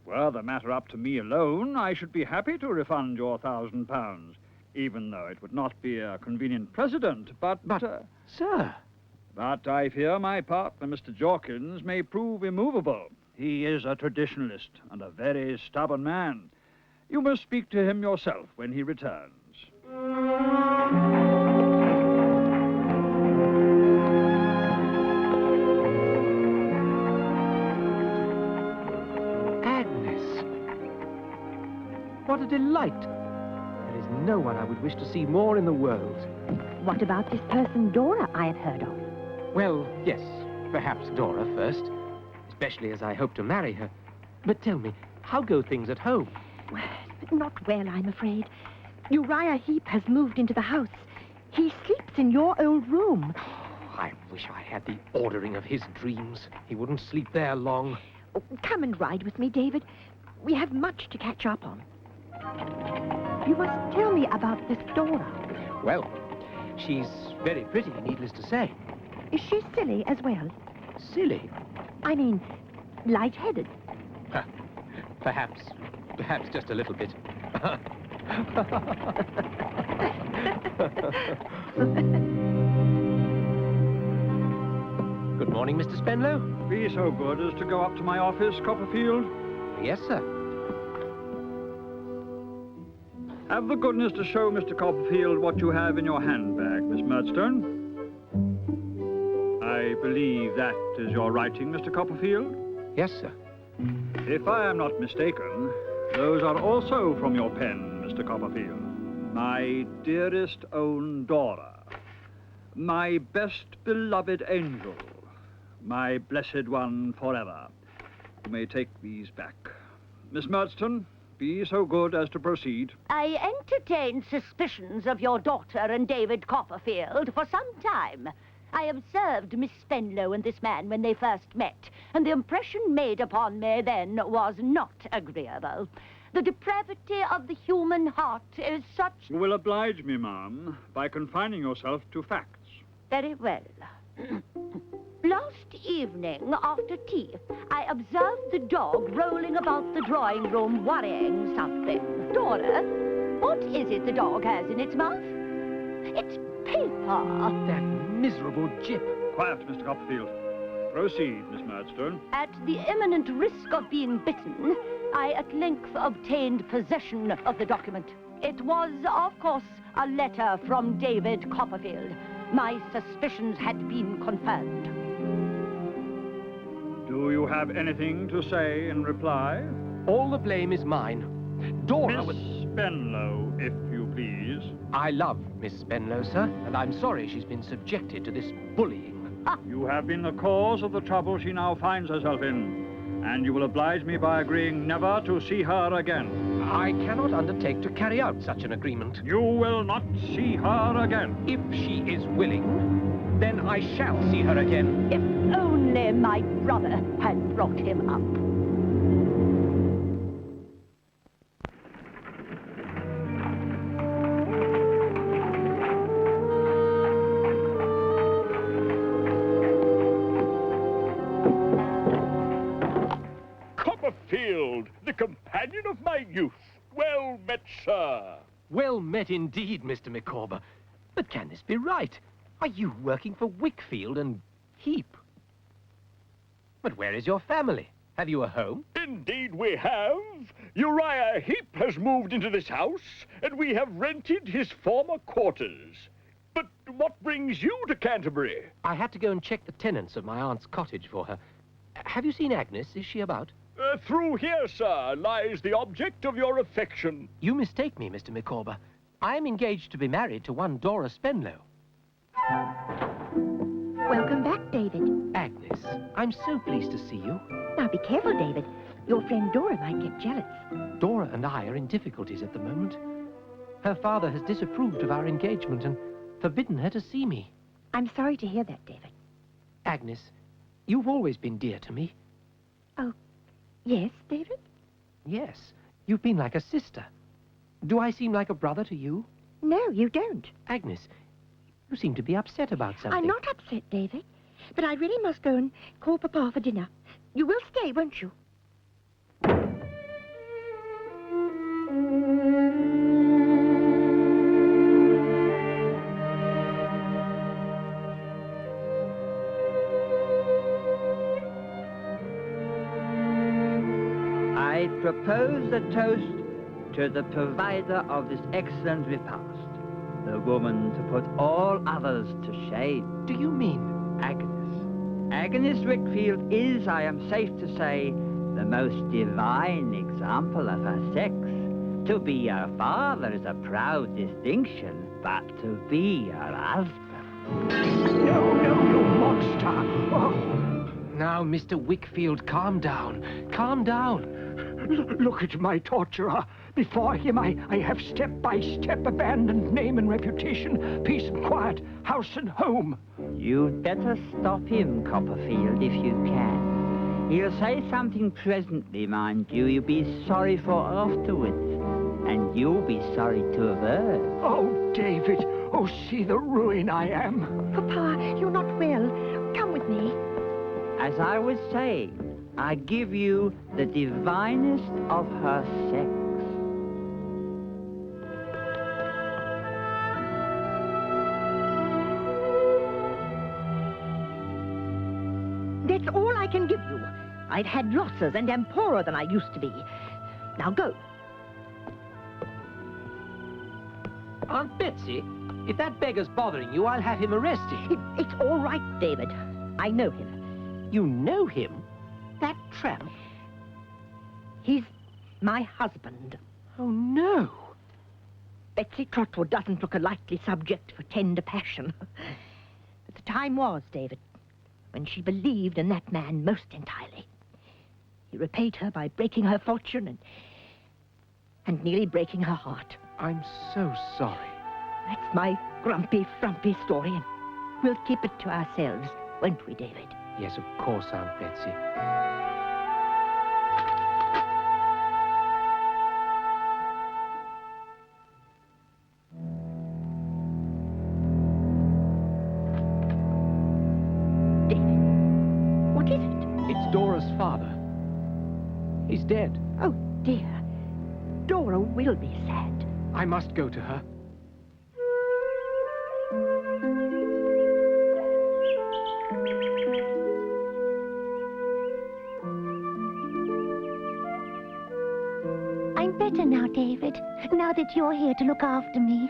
Were the matter up to me alone, I should be happy to refund your £1,000, even though it would not be a convenient precedent. But sir... But I fear my partner, Mr. Jorkins, may prove immovable. He is a traditionalist and a very stubborn man. You must speak to him yourself when he returns. Agnes! What a delight! There is no one I would wish to see more in the world. What about this person, Dora, I have heard of? Well, yes, perhaps Dora first, especially as I hope to marry her. But tell me, how go things at home? Well, not well, I'm afraid. Uriah Heep has moved into the house. He sleeps in your old room. Oh, I wish I had the ordering of his dreams. He wouldn't sleep there long. Oh, come and ride with me, David. We have much to catch up on. You must tell me about this Dora. Well, she's very pretty, needless to say. Is she silly as well? Silly? I mean, light-headed. Perhaps just a little bit. Good morning, Mr. Spenlow. Be so good as to go up to my office, Copperfield. Yes, sir. Have the goodness to show Mr. Copperfield what you have in your handbag, Miss Murdstone. I believe that is your writing, Mr. Copperfield? Yes, sir. If I am not mistaken, those are also from your pen, Mr. Copperfield. My dearest own Dora. My best beloved angel. My blessed one forever. You may take these back. Miss Murdstone, be so good as to proceed. I entertained suspicions of your daughter and David Copperfield for some time. I observed Miss Spenlow and this man when they first met, and the impression made upon me then was not agreeable. The depravity of the human heart is such... You will oblige me, ma'am, by confining yourself to facts. Very well. Last evening, after tea, I observed the dog rolling about the drawing room worrying something. Dora, what is it the dog has in its mouth? It's paper. That miserable Jip. Quiet, Mr. Copperfield. Proceed, Miss Murdstone. At the imminent risk of being bitten, I at length obtained possession of the document. It was, of course, a letter from David Copperfield. My suspicions had been confirmed. Do you have anything to say in reply? All the blame is mine. Dora Miss Spenlow, if you please. I love Miss Spenlow, sir, and I'm sorry she's been subjected to this bullying. You have been the cause of the trouble she now finds herself in, and you will oblige me by agreeing never to see her again. I cannot undertake to carry out such an agreement. You will not see her again. If she is willing, then I shall see her again. If only my brother had brought him up. Copperfield, the companion of my youth. Well met, sir. Well met indeed, Mr. Micawber. But can this be right? Are you working for Wickfield and Heap? But where is your family? Have you a home? Indeed we have. Uriah Heep has moved into this house, and we have rented his former quarters. But what brings you to Canterbury? I had to go and check the tenants of my aunt's cottage for her. Have you seen Agnes? Is she about? Through here, sir, lies the object of your affection. You mistake me, Mr. Micawber. I am engaged to be married to one Dora Spenlow. Welcome back, David. Agnes, I'm so pleased to see you. Now be careful, David. Your friend Dora might get jealous. Dora and I are in difficulties at the moment. Her father has disapproved of our engagement and forbidden her to see me. I'm sorry to hear that, David. Agnes, you've always been dear to me. Oh, yes, David? Yes, you've been like a sister. Do I seem like a brother to you? No, you don't. Agnes, you seem to be upset about something. I'm not upset, David. But I really must go and call Papa for dinner. You will stay, won't you? I propose a toast to the provider of this excellent repast, the woman to put all others to shame. Do you mean Agnes? Agnes Wickfield is, I am safe to say, the most divine example of her sex. To be her father is a proud distinction, but to be her husband... No, you monster! Oh. Now, Mr. Wickfield, calm down. Calm down. Look at my torturer. Before him I have step by step abandoned name and reputation, peace and quiet, house and home. You'd better stop him, Copperfield, if you can. He'll say something presently, mind you, you'll be sorry for afterwards. and you'll be sorry to have heard. Oh, David. Oh, see the ruin I am. Papa, you're not well. Come with me. As I was saying, I give you the divinest of her sex. That's all I can give you. I've had losses and am poorer than I used to be. Now go. Aunt Betsy, if that beggar's bothering you, I'll have him arrested. It's all right, David. I know him. You know him? That tramp? He's my husband. Oh, no. Betsy Trotwood doesn't look a likely subject for tender passion. But the time was, David, when she believed in that man most entirely. He repaid her by breaking her fortune and nearly breaking her heart. I'm so sorry. That's my grumpy, frumpy story, and we'll keep it to ourselves, won't we, David? Yes, of course, Aunt Betsy. David, what is it? It's Dora's father. He's dead. Oh, dear. Dora will be sad. I must go to her. I'm better now, David, now that you're here to look after me.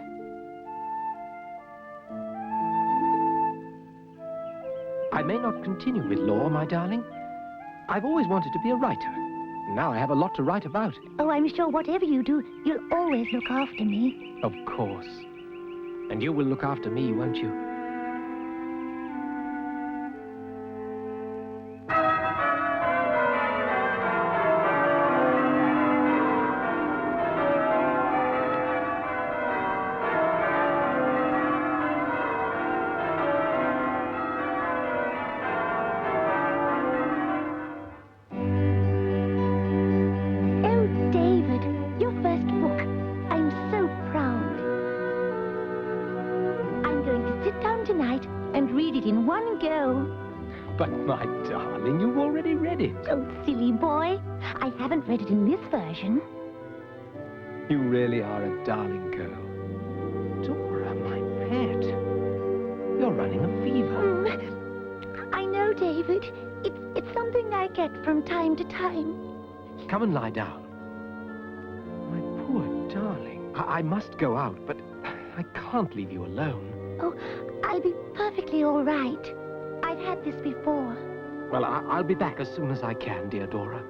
I may not continue with law, my darling. I've always wanted to be a writer. Now I have a lot to write about. Oh, I'm sure whatever you do, you'll always look after me. Of course. And you will look after me, won't you? But, my darling, you've already read it. Oh, silly boy. I haven't read it in this version. You really are a darling girl. Dora, my pet. You're running a fever. I know, David. It's something I get from time to time. Come and lie down. My poor darling. I must go out, but I can't leave you alone. Oh, I'll be perfectly all right. I've had this before. Well, I'll be back as soon as I can, dear Dora.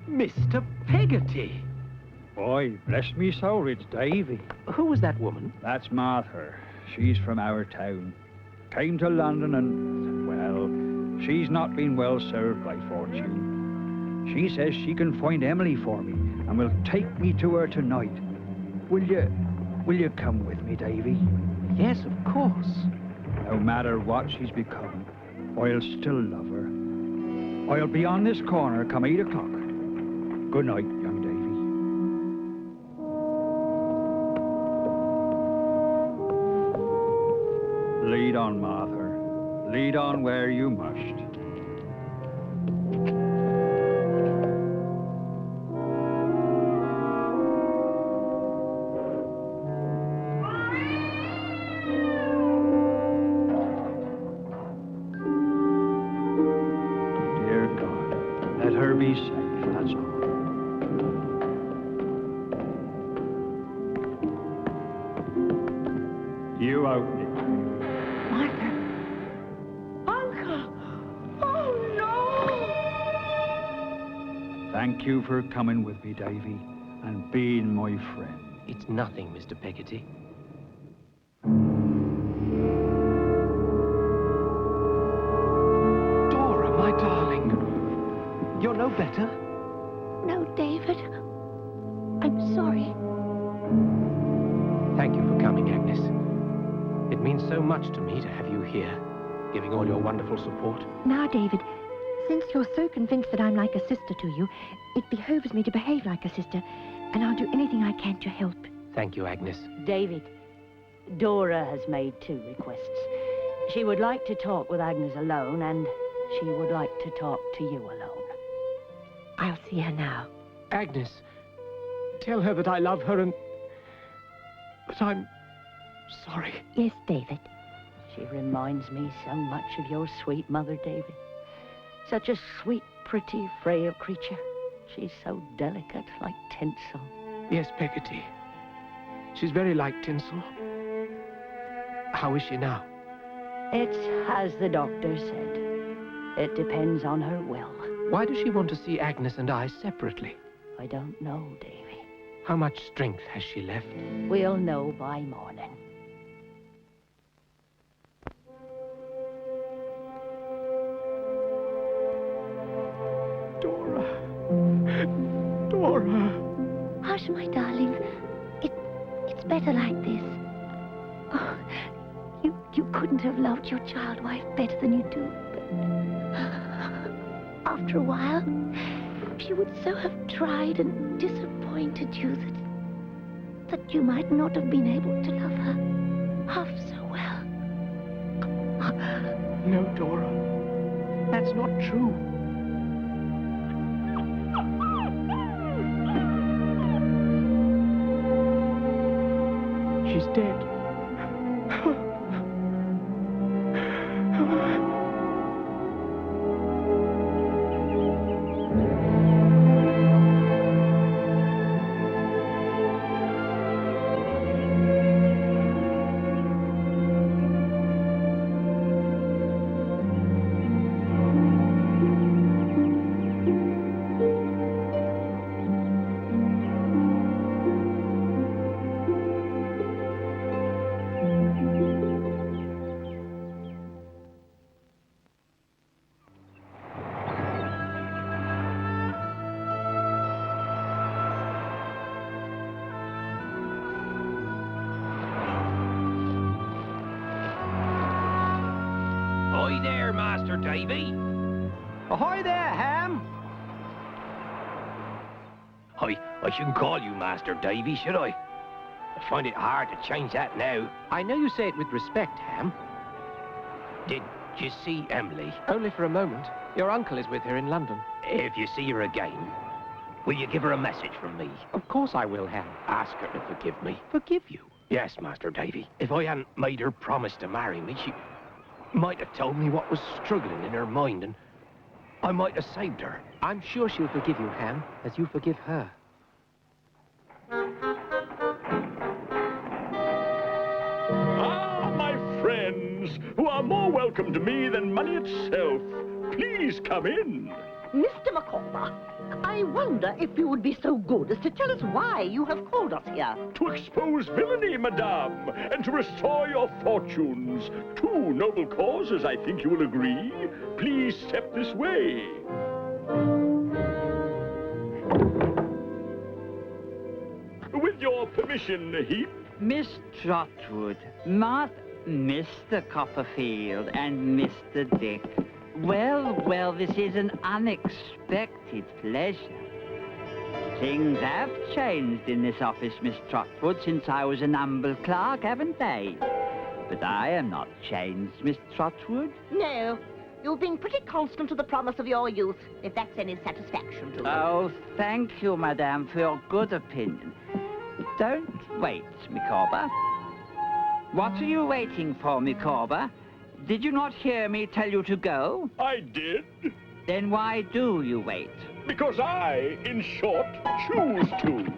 Mr. Peggotty! Boy, bless me soul, it's Davy. Who was that woman? That's Martha. She's from our town. Came to London and, well, she's not been well served by fortune. She says she can find Emily for me and will take me to her tonight. Will you come with me, Davy? Yes, of course. No matter what she's become, I'll still love her. I'll be on this corner come 8 o'clock. Good night, young Davy. Lead on, Martha. Lead on where you must. Be safe, that's all. You out, Nick. Martha. Uncle! Oh, no! Thank you for coming with me, Davy, and being my friend. It's nothing, Mr. Peggotty. Dora, my darling. You're no better? No, David. I'm sorry. Thank you for coming, Agnes. It means so much to me to have you here. giving all your wonderful support. Now, David, since you're so convinced that I'm like a sister to you, it behoves me to behave like a sister, and I'll do anything I can to help. Thank you, Agnes. David, Dora has made 2 requests. She would like to talk with Agnes alone, and she would like to talk to you alone. I'll see her now. Agnes, tell her that I love her and that I'm sorry. Yes, David. She reminds me so much of your sweet mother, David. Such a sweet, pretty, frail creature. She's so delicate, like tinsel. Yes, Peggotty. She's very like tinsel. How is she now? It's as the doctor said. It depends on her will. Why does she want to see Agnes and I separately? I don't know, Davy. How much strength has she left? We'll know by morning. Dora. Hush, my darling. It's better like this. Oh, you couldn't have loved your child wife better than you do. But after a while, she would so have tried and disappointed you that you might not have been able to love her half so well. No, Dora. That's not true. She's dead. Ahoy there, Master Davy. Ahoy there, Ham. I shouldn't call you Master Davy, should I? I find it hard to change that now. I know you say it with respect, Ham. Did you see Emily? Only for a moment. Your uncle is with her in London. If you see her again, will you give her a message from me? Of course I will, Ham. Ask her to forgive me. Forgive you? Yes, Master Davy. If I hadn't made her promise to marry me, she might have told me what was struggling in her mind, and I might have saved her. I'm sure she'll forgive you, Ham, as you forgive her. Ah, my friends, who are more welcome to me than money itself. Please come in. Mr. Micawber, I wonder if you would be so good as to tell us why you have called us here. To expose villainy, madame, and to restore your fortunes. 2 noble causes, I think you will agree. Please step this way. With your permission, Heap. Miss Trotwood, not Mr. Copperfield and Mr. Dick. Well, this is an unexpected pleasure. Things have changed in this office, Miss Trotwood, since I was an humble clerk, haven't they? But I am not changed, Miss Trotwood. No, you've been pretty constant to the promise of your youth, if that's any satisfaction to you. Oh, thank you, madame, for your good opinion. Don't wait, Micawber. What are you waiting for, Micawber? Did you not hear me tell you to go? I did. Then why do you wait? Because I, in short, choose to.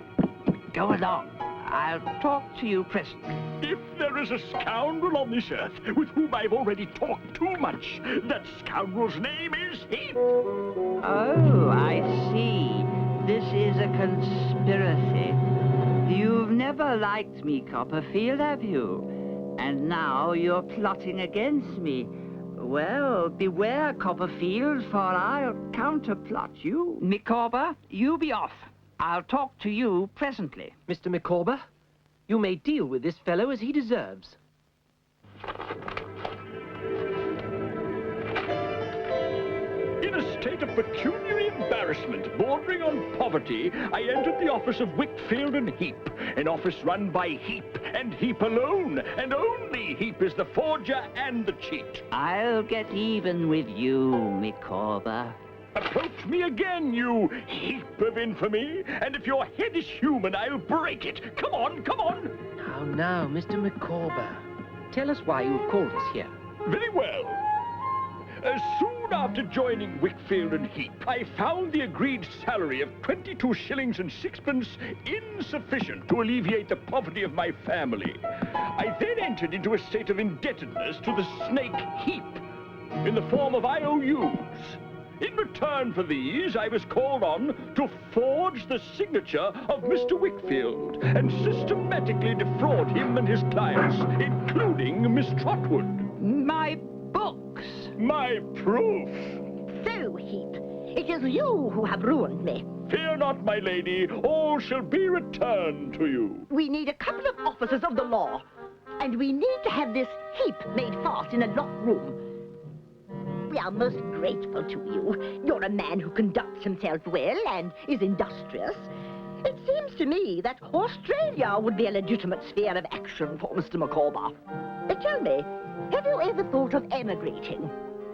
Go along. I'll talk to you presently. If there is a scoundrel on this earth with whom I've already talked too much, that scoundrel's name is Heap. Oh, I see. This is a conspiracy. You've never liked me, Copperfield, have you? And now you're plotting against me. Well, beware, Copperfield, for I'll counterplot you. Micawber, you be off. I'll talk to you presently. Mr. Micawber, you may deal with this fellow as he deserves. state of pecuniary embarrassment bordering on poverty, I entered the office of Wickfield and Heap, an office run by Heap and Heap alone, and only Heap is the forger and the cheat. I'll get even with you, Micawber. Approach me again, you heap of infamy, and if your head is human, I'll break it. Come on, come on. Now, Mr. Micawber, tell us why you've called us here. Very well. Soon after joining Wickfield and Heap, I found the agreed salary of 22 shillings and sixpence insufficient to alleviate the poverty of my family. I then entered into a state of indebtedness to the snake Heap in the form of IOUs. In return for these, I was called on to forge the signature of Mr. Wickfield and systematically defraud him and his clients, including Miss Trotwood. My books! My proof! So, Heap, it is you who have ruined me. Fear not, my lady, all shall be returned to you. We need a couple of officers of the law, and we need to have this Heap made fast in a locked room. We are most grateful to you. You're a man who conducts himself well and is industrious. It seems to me that Australia would be a legitimate sphere of action for Mr. Micawber. Tell me, have you ever thought of emigrating?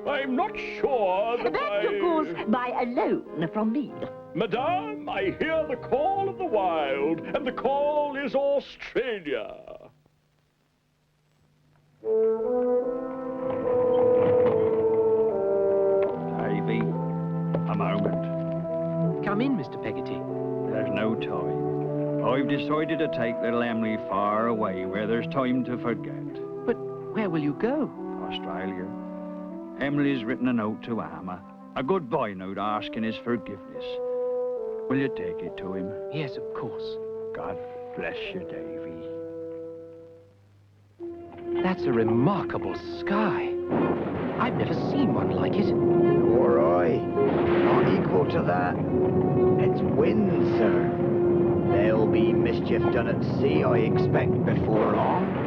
I'm not sure that That's, of course, by a loan from me. Madame, I hear the call of the wild, and the call is Australia. Davy, a moment. Come in, Mr. Peggotty. There's no time. I've decided to take little Emily far away where there's time to forget. But where will you go? Australia. Emily's written a note to Amma, a goodbye note asking his forgiveness. Will you take it to him? Yes, of course. God bless you, Davy. That's a remarkable sky. I've never seen one like it. Nor I. Not equal to that. It's wind, sir. There'll be mischief done at sea, I expect, before long.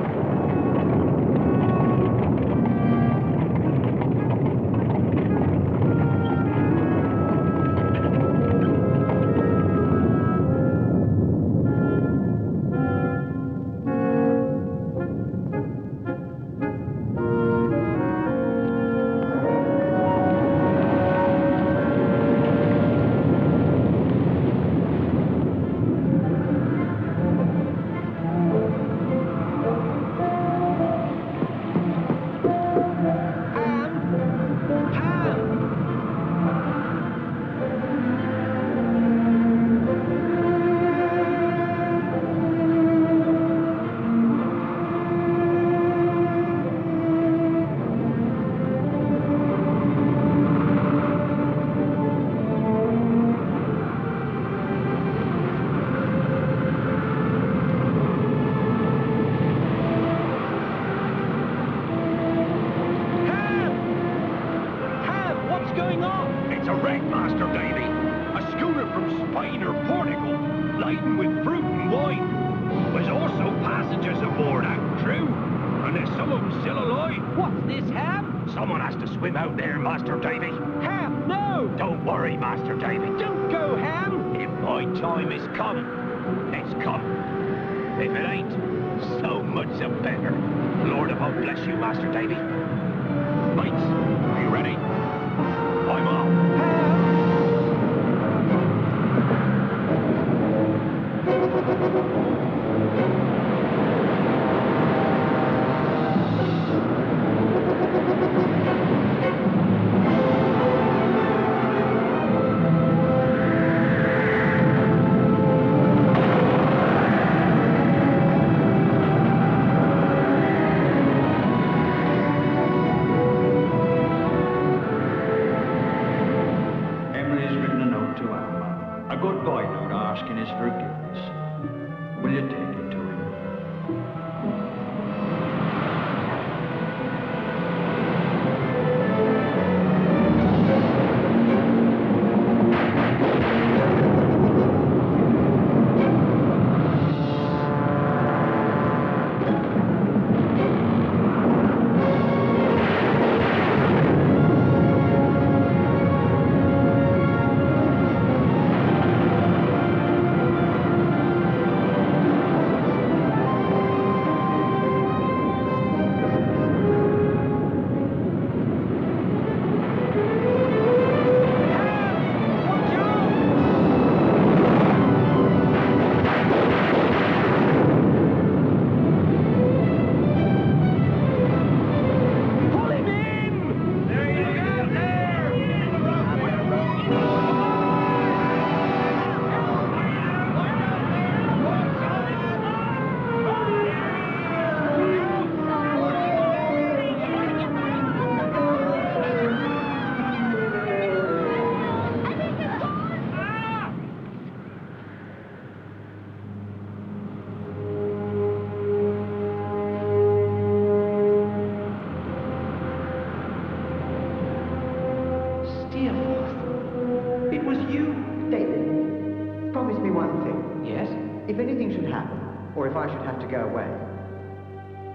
if anything should happen, or if I should have to go away,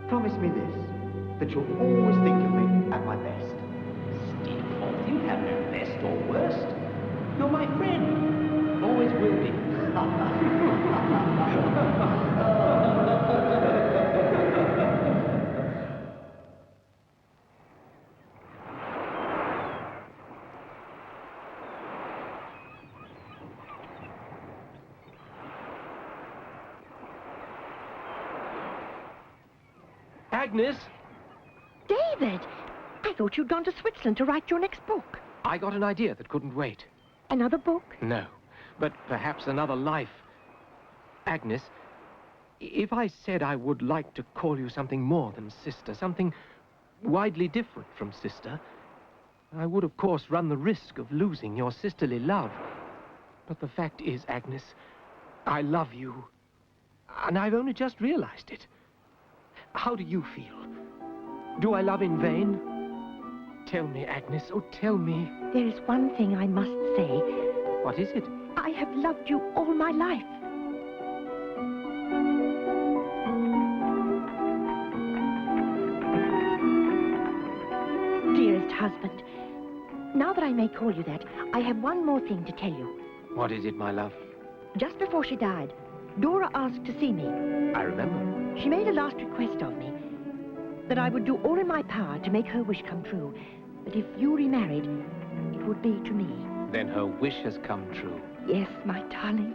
promise me this, that you'll always think of me at my best. Steadfast, you have no best or worst. You're my friend. Always will be. Agnes! David! I thought you'd gone to Switzerland to write your next book. I got an idea that couldn't wait. Another book? No, but perhaps another life. Agnes, if I said I would like to call you something more than sister, something widely different from sister, I would, of course, run the risk of losing your sisterly love. But the fact is, Agnes, I love you, and I've only just realized it. How do you feel? Do I love in vain? Tell me, Agnes, oh, tell me. There is one thing I must say. What is it? I have loved you all my life. Dearest husband, now that I may call you that, I have one more thing to tell you. What is it, my love? Just before she died, Dora asked to see me. I remember. She made a last request of me, that I would do all in my power to make her wish come true, that if you remarried, it would be to me. Then her wish has come true. Yes, my darling.